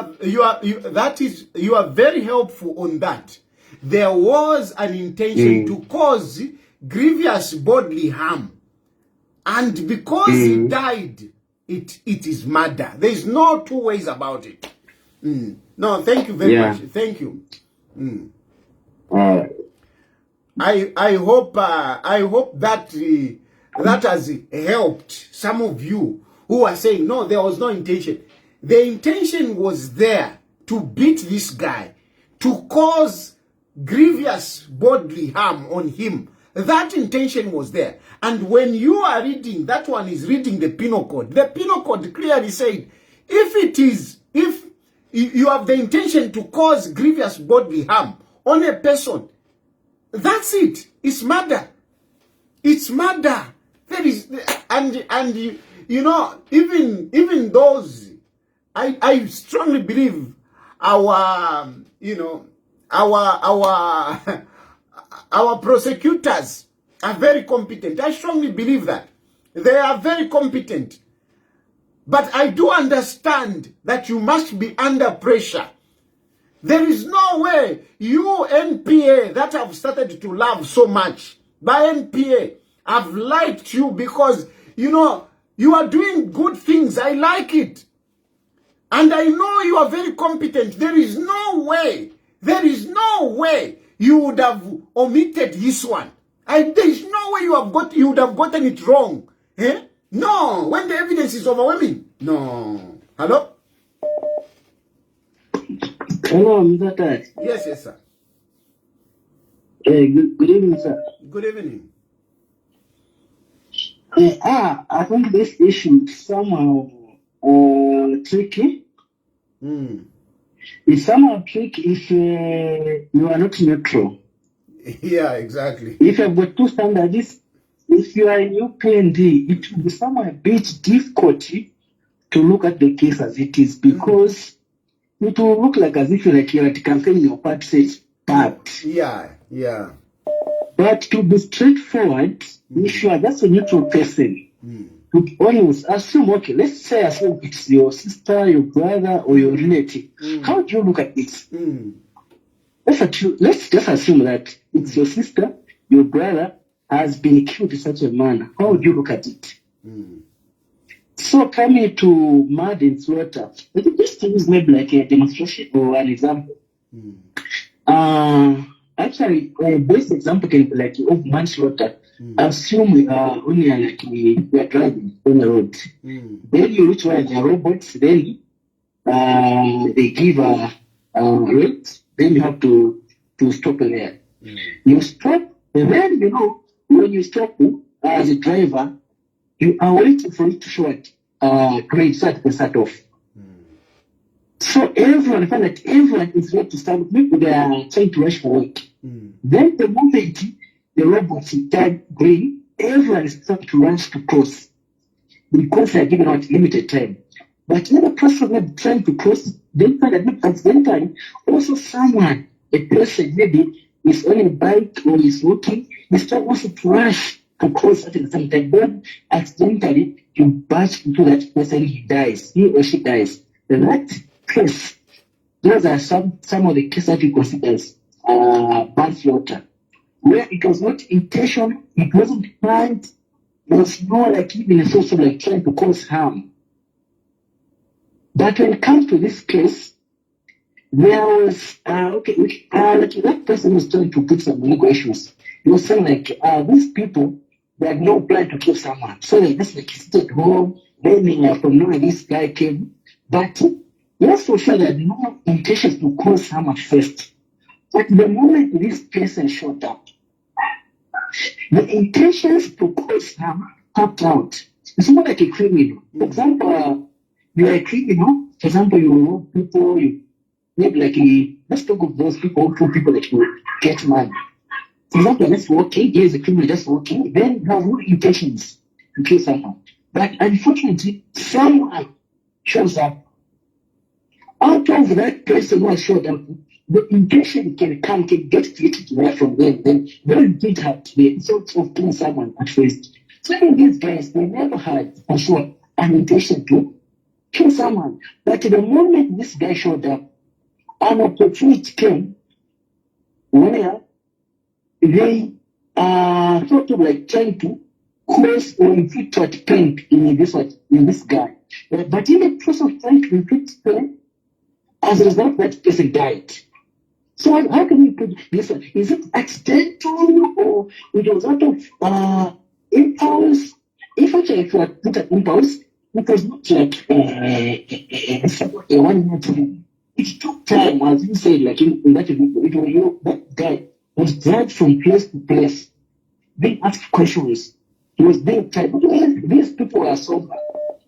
are very helpful on that. There was an intention to cause grievous bodily harm, and because he died, it is murder. There is no two ways about it. No, thank you very much. Thank you. I hope that that has helped some of you who are saying no, there was no intention. The intention was there to beat this guy, to cause grievous bodily harm on him. That intention was there. And when you are reading, that one is reading the penal code. The penal code clearly said, if you have the intention to cause grievous bodily harm on a person, that's it. It's murder. It's murder. There is, and you know, even those, I strongly believe our prosecutors are very competent. I strongly believe that they are very competent. But I do understand that you must be under pressure. There is no way you NPA that have started to love so much, by NPA, I've liked you because, you know, you are doing good things. I like it. And I know you are very competent. There is no way you would have omitted this one. There is no way you would have gotten it wrong. Eh? No, when the evidence is overwhelming. No. Hello? Hello, Mr. Taj. Yes, sir. Good evening, sir. Good evening. I think this issue is somehow tricky. It's somehow tricky if you are not neutral. Yeah, exactly. If you've got two standards, if you are in UPND, it will be somewhat a bit difficult to look at the case as it is, because it will look like as if you're at campaign your part says part. Yeah. But to be straightforward, if you are just a neutral person, to be honest, assume, okay, let's say assume it's your sister, your brother, or your relative. How do you look at this? Let's just assume that it's your sister, your brother has been killed in such a manner. How would you look at it? So coming to murder and slaughter, I think just to use maybe like a demonstration or an example. Actually, a best example can be like of manslaughter. Assume we are only like we are driving on the road. Then you reach where there are robots. Then they give a rate. Then you have to stop there. You stop, and then you know when you stop as a driver, you are waiting for it to show it grade so that you can start off. So everyone is ready to start. Maybe they are trying to rush for work. Then the moment the robots turn green, everyone is starting to rush to cross because they are given out limited time. But when the person is trying to cross, then find that accidentally also someone, a person maybe is on a bike or is walking, is trying also to rush to cross at the same time. But accidentally you bash into that person, he or she dies. That case, those are some of the cases that we consider as manslaughter, where it was not intentional, it wasn't planned, there was no like even a source of like trying to cause harm. But when it comes to this case, there was like that person was trying to put some legal issues. He was saying like these people, They had no plan to kill someone. So they just like stayed home. Then from nowhere this guy came. But yes, for sure they had no intentions to call someone first. But the moment this person showed up, the intentions to call someone popped out. It's more like a criminal. For example, you are a criminal. For example, you rob people, you maybe like let's talk of those people who people that you get money. For example, just walking, here's a criminal just walking, then you have no intentions to kill someone. But unfortunately, someone shows up. Out of that person who has showed up, the intention can get created right from them. Then they didn't have the thought of killing someone at first. So in these guys, they never had for sure an intention to kill someone. But the moment this guy showed up, an opportunity came where they sort of like trying to cause or inflict pain in this guy. But in the process of trying to inflict pain, as a result, that person died. So how can you put this? Is it accidental or it was out of impulse? If actually if you put an impulse, it was not like a 1 minute thing. It took time, as you said, like in that video, that guy was dragged from place to place, being asked questions. He was being tried. These people are sober.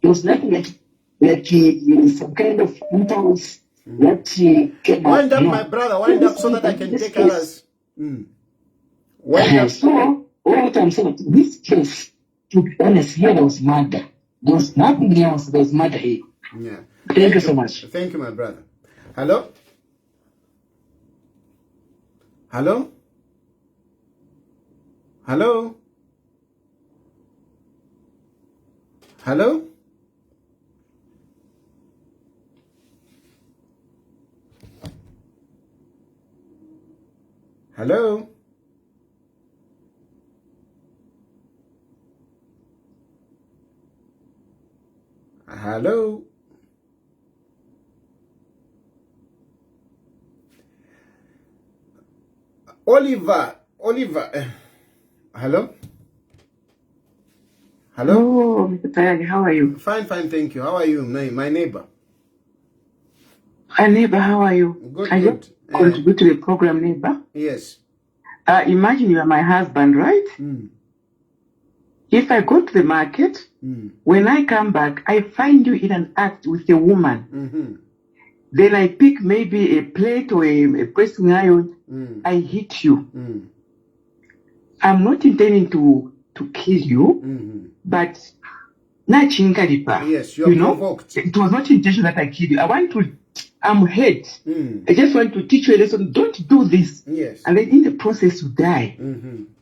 It was nothing like some kind of impulse that came out. Wind up, my brother, wind up so that I can take others. Wind up. So, what I'm saying, this case, to be honest, here there was murder. There was nothing else, there was murder here. Yeah. Thank you so much. Thank you, my brother. Hello? Hello? Hello? Hello? Hello? Hello? Oliver, hello? Hello? Oh, Mr. Tayali, how are you? Fine, thank you. How are you, my neighbor? Hi, neighbor, how are you? Good, I good. just contribute to the program, neighbor. Yes. Imagine you are my husband, right? If I go to the market, when I come back, I find you in an act with a woman. Then I pick maybe a plate or a pressing iron. I hit you. I'm not intending to kill you, but yes, you are provoked. It was not intention that I killed you. I'm hurt. I just want to teach you a lesson. Don't do this. Yes. And then in the process you die.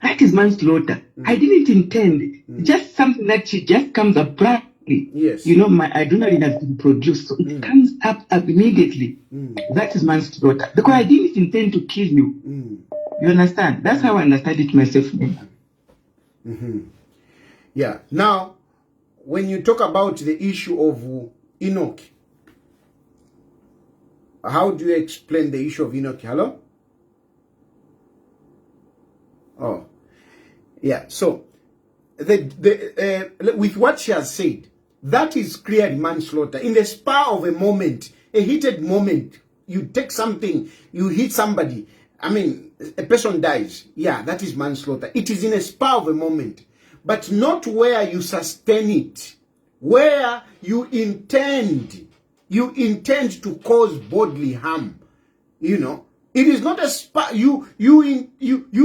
That is manslaughter. I didn't intend. Just something that just comes abruptly. Yes. My adrenaline has been produced, so it comes up immediately. That is manslaughter. Because I didn't intend to kill you. You understand? That's how I understand it myself. Yeah. Now, when you talk about the issue of Enock, how do you explain the issue of Enock? Hello? Oh, yeah. So, with what she has said, that is clear manslaughter. In the spur of a moment, a heated moment, you take something, you hit somebody, I mean, a person dies. Yeah, that is manslaughter. It is in a spur of a moment, but not where you sustain it, where you intend to cause bodily harm. It is not a spur. You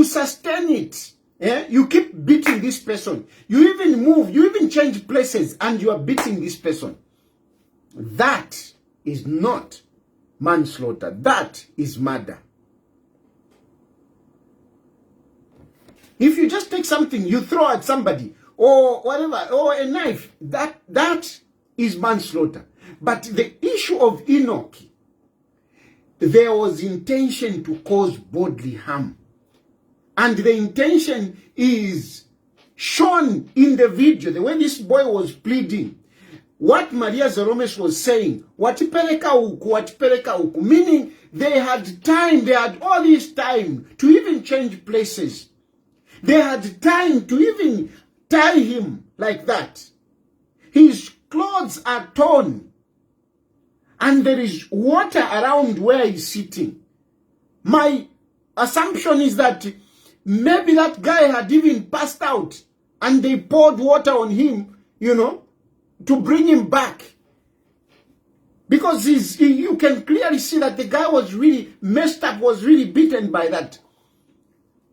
sustain it. Yeah? You keep beating this person. You even move, you even change places, and you are beating this person. That is not manslaughter. That is murder. If you just take something, you throw at somebody, or whatever, or a knife, that is manslaughter. But the issue of Enock, there was intention to cause bodily harm. And the intention is shown in the video, the way this boy was pleading. What Maria Zeromes was saying, watipeleka uku, meaning they had time, they had all this time to even change places. They had time to even tie him like that. His clothes are torn, and there is water around where he's sitting. My assumption is that maybe that guy had even passed out, and they poured water on him, you know, to bring him back. Because you can clearly see that the guy was really messed up, was really beaten by that.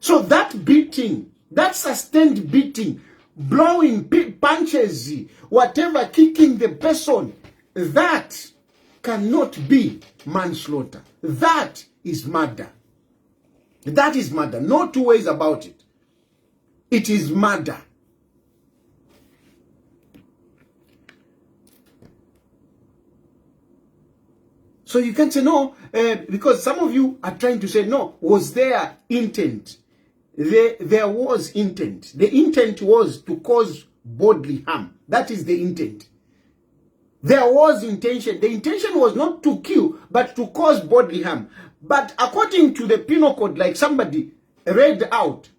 So that beating, that sustained beating, blowing punches, whatever, kicking the person, that cannot be manslaughter. That is murder. That is murder. No two ways about it. It is murder. So you can say no, because some of you are trying to say no. Was there intent? There was intent. The intent was to cause bodily harm. That is the intent. There was intention. The intention was not to kill, but to cause bodily harm. But according to the penal code, like somebody read out,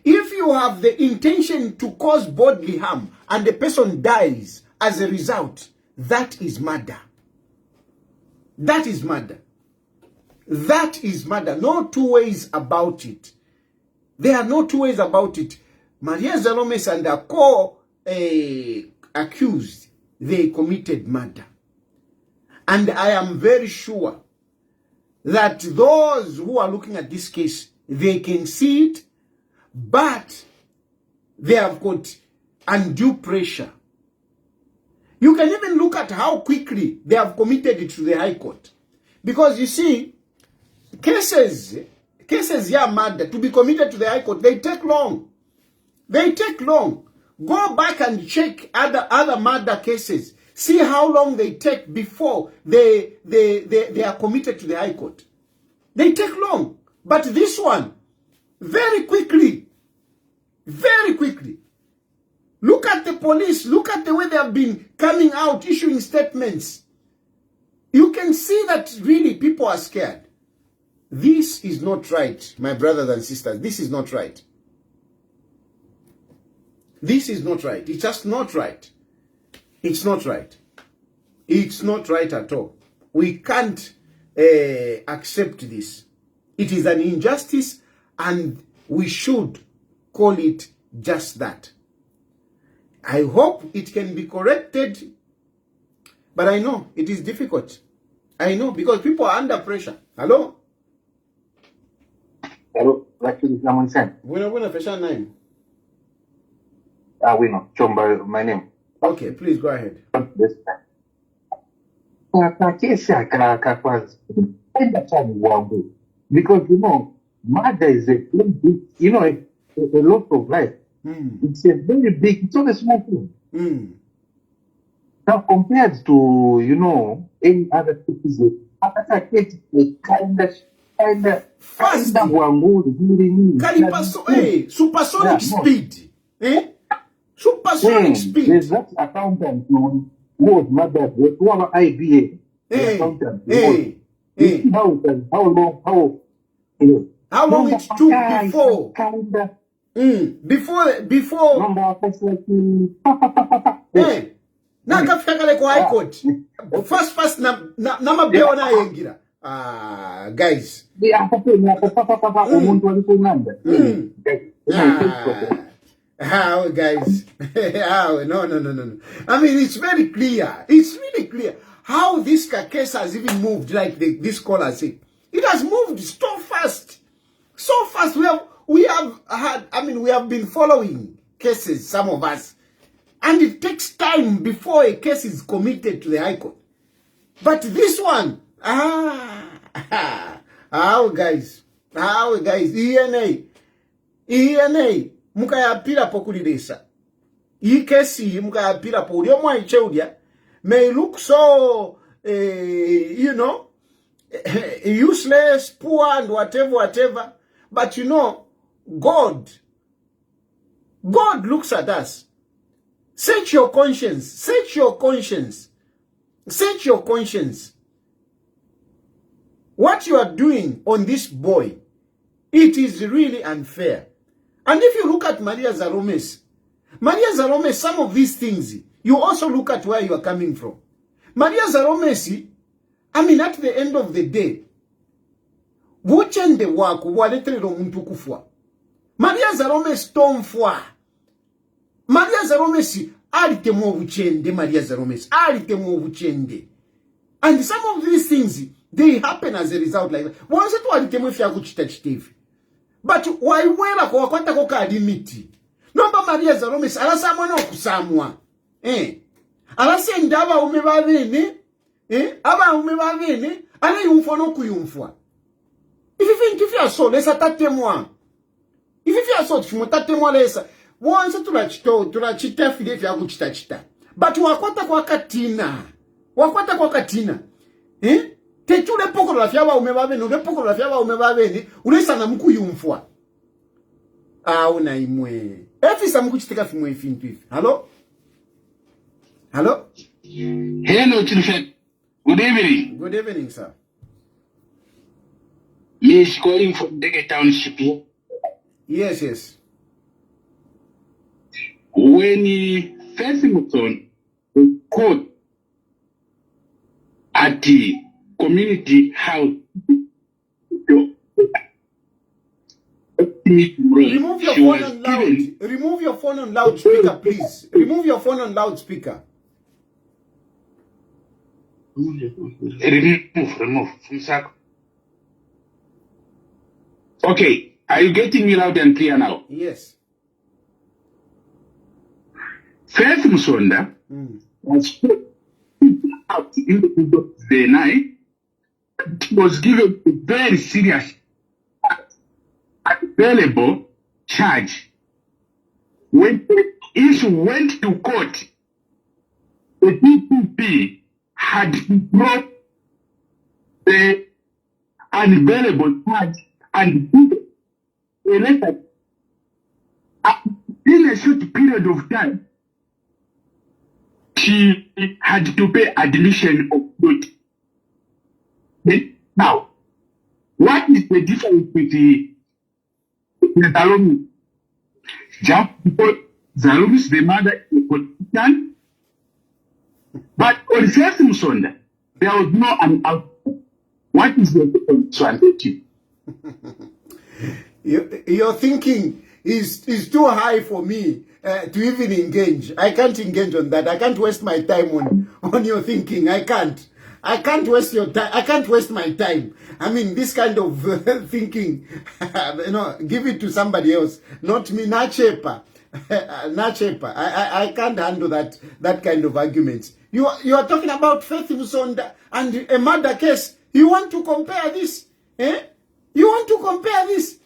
if you have the intention to cause bodily harm and the person dies as a result, that is murder. That is murder. That is murder. No two ways about it. There are no two ways about it. Maria Zalomes and the co-accused, they committed murder. And I am very sure that those who are looking at this case, they can see it, but they have got undue pressure. You can even look at how quickly they have committed it to the High Court. Because you see, cases, murder, to be committed to the High Court, they take long. They take long. Go back and check other murder cases. See how long they take before they are committed to the High Court. They take long. But this one, very quickly. Very quickly. Look at the police. Look at the way they have been coming out, issuing statements. You can see that really people are scared. This is not right, my brothers and sisters. This is not right. This is not right. It's just not right. It's not right. It's not right at all. We can't accept this. It is an injustice, and we should call it just that. I hope it can be corrected, but I know it is difficult. I know, because people are under pressure. Hello? Hello, lakini someone said. Wena fashion name. We know. Chomba, my name. Okay, please go ahead. This time. Because murder is a big, a lot of life. It's a very big, it's not a small thing. Now, compared to, any other things, supersonic speed. Supersonic speed. There's that accountant who was murdered with one IBA. Accountant. How long it took before nakafika kale kwa High Court. First namabeo na yengira. Guys. How, guys? How? No. I mean, it's very clear. It's really clear how this case has even moved, like this caller said. It has moved so fast. So fast. We have been following cases, some of us. And it takes time before a case is committed to the High Court. But this one, how, guys? How, guys? ENA. Mukayapira pokulidesa. Hii kesi mukayapira po uliomwa icheudia may look so useless, poor, and whatever. But God looks at us. Search your conscience. Search your conscience. Search your conscience. What you are doing on this boy, it is really unfair. And if you look at Maria Zalomes, Maria Zalome, some of these things, you also look at where you are coming from. Maria Zalome, I mean, at the end of the day, wuchende wako waletelero muntu kufwa. Maria Zalome stomfwa. Maria Zalome alite mwo wuchende. Maria Zalome alite mwo wuchende. And some of these things, they happen as a result like that. Once it was the fya kuchita chitevi. But why wela kwa kwata koka limiti. Nomba Maria Zalome alasa mwana okusamwa. Alasa ndaba umebabene. Aba umebabene. Ale yumfwa no kuyumfwa. If you feel so, let's attack moi. If you feel so, tu tate moi lesa. Once tu la chita fide fya kuchita chita. But wakwata kwa katina. Wakwata kwa katina. Tetu le poko la fya wa umebabene, le poko la fya wa umebabene, ulesa na mku yumfwa. Una imwe. Efisa mku chitika fimwe fintu ifi. Hello? Hello? Hello, Chilufya. Good evening. Good evening, sir. Yes, calling from Dege Township. Yes, yes. When Ferguson was caught at the community house, remove your phone on loud. Remove your phone on loudspeaker, please. Remove your phone on loudspeaker. Remove. Okay, are you getting me loud and clear now? Yes. Faith Musonda was out in the middle of the night. It was given a very serious, available charge. When the issue went to court, the DPP had brought the unavailable charge and a letter in a short period of time. She had to pay admission of guilt. Now, what is the difference with the Zalumi? Just because Zalumi is the mother of a politician, but on Faith Musonda, there was no an outcome. What is the difference? Your thinking is too high for me to even engage. I can't engage on that. I can't waste my time on your thinking. I can't waste your time. I can't waste my time. I mean, this kind of thinking, give it to somebody else, not me. Nachepa. I can't handle that kind of arguments. You are talking about Faith Musonda and a murder case. You want to compare this? You want to compare this?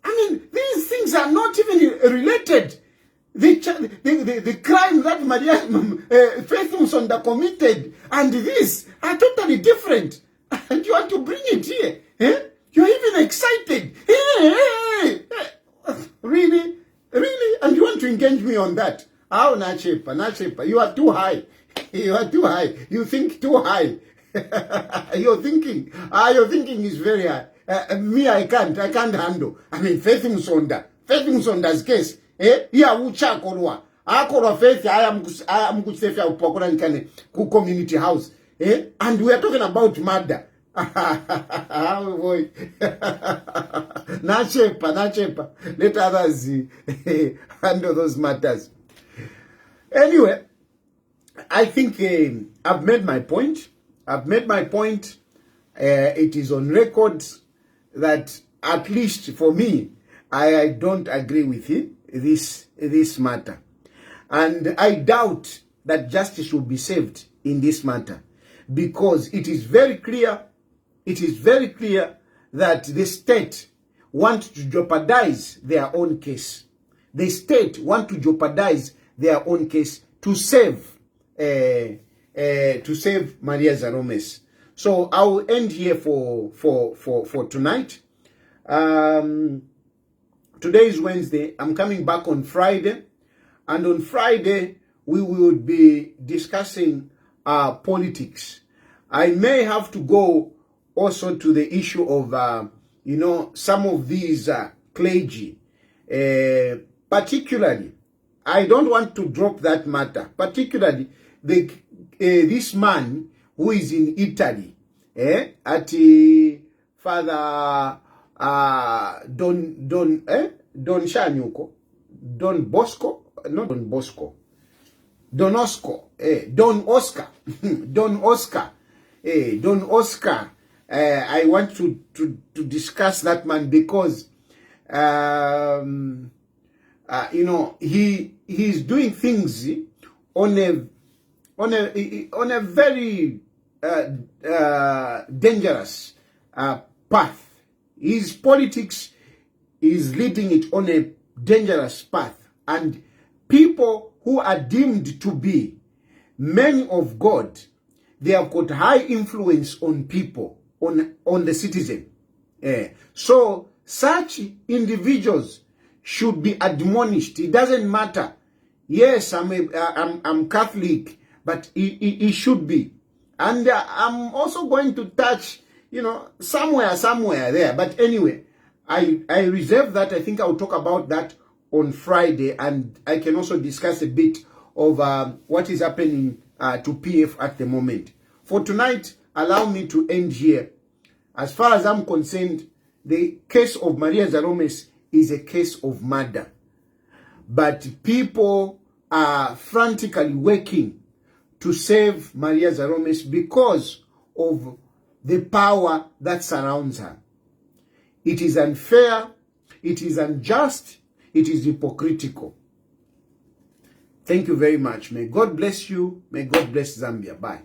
I mean, these things are not even related. The crime that Faith Musonda committed and this are totally different. And you want to bring it here? You're even excited. Really? Really? And you want to engage me on that? Oh, Nachepa. You are too high. You are too high. You think too high. Your thinking is very high. Me, I can't handle. I mean, Faith Musonda's case. Yeah, ucha kolwa. Akolwa Faith, I am kuchefia upokora nkane ku community house. And we are talking about murder. Oh boy. Nachepa. Let others handle those matters. Anyway, I think I've made my point. It is on record that at least for me, I don't agree with it, this matter. And I doubt that justice will be served in this matter, because it is very clear that the state want to jeopardize their own case. The state want to jeopardize their own case to save Maria Zalomes. So I will end here for tonight. Today is Wednesday. I'm coming back on Friday. And on Friday, we will be discussing politics. I may have to go also to the issue of, some of these clergy. Particularly, I don't want to drop that matter, particularly this man who is in Italy, at Father Don Shanyuko, Don Bosco, not Don Bosco, Don Oscar, Don Oscar, Don Oscar, Don Oscar. I want to discuss that man because you know, he's doing things on a very dangerous path. His politics is leading it on a dangerous path, and people who are deemed to be men of God, they have got high influence on people, on the citizen. So such individuals should be admonished. It doesn't matter. Yes, I'm Catholic, but it should be. And I'm also going to touch, you know, somewhere there. But anyway, I reserve that. I think I'll talk about that on Friday, and I can also discuss a bit of what is happening to PF at the moment. For tonight, allow me to end here. As far as I'm concerned, the case of Maria Zalomes is a case of murder. But people are frantically working to save Maria Zalomes because of the power that surrounds her. It is unfair, it is unjust, it is hypocritical. Thank you very much. May God bless you. May God bless Zambia. Bye.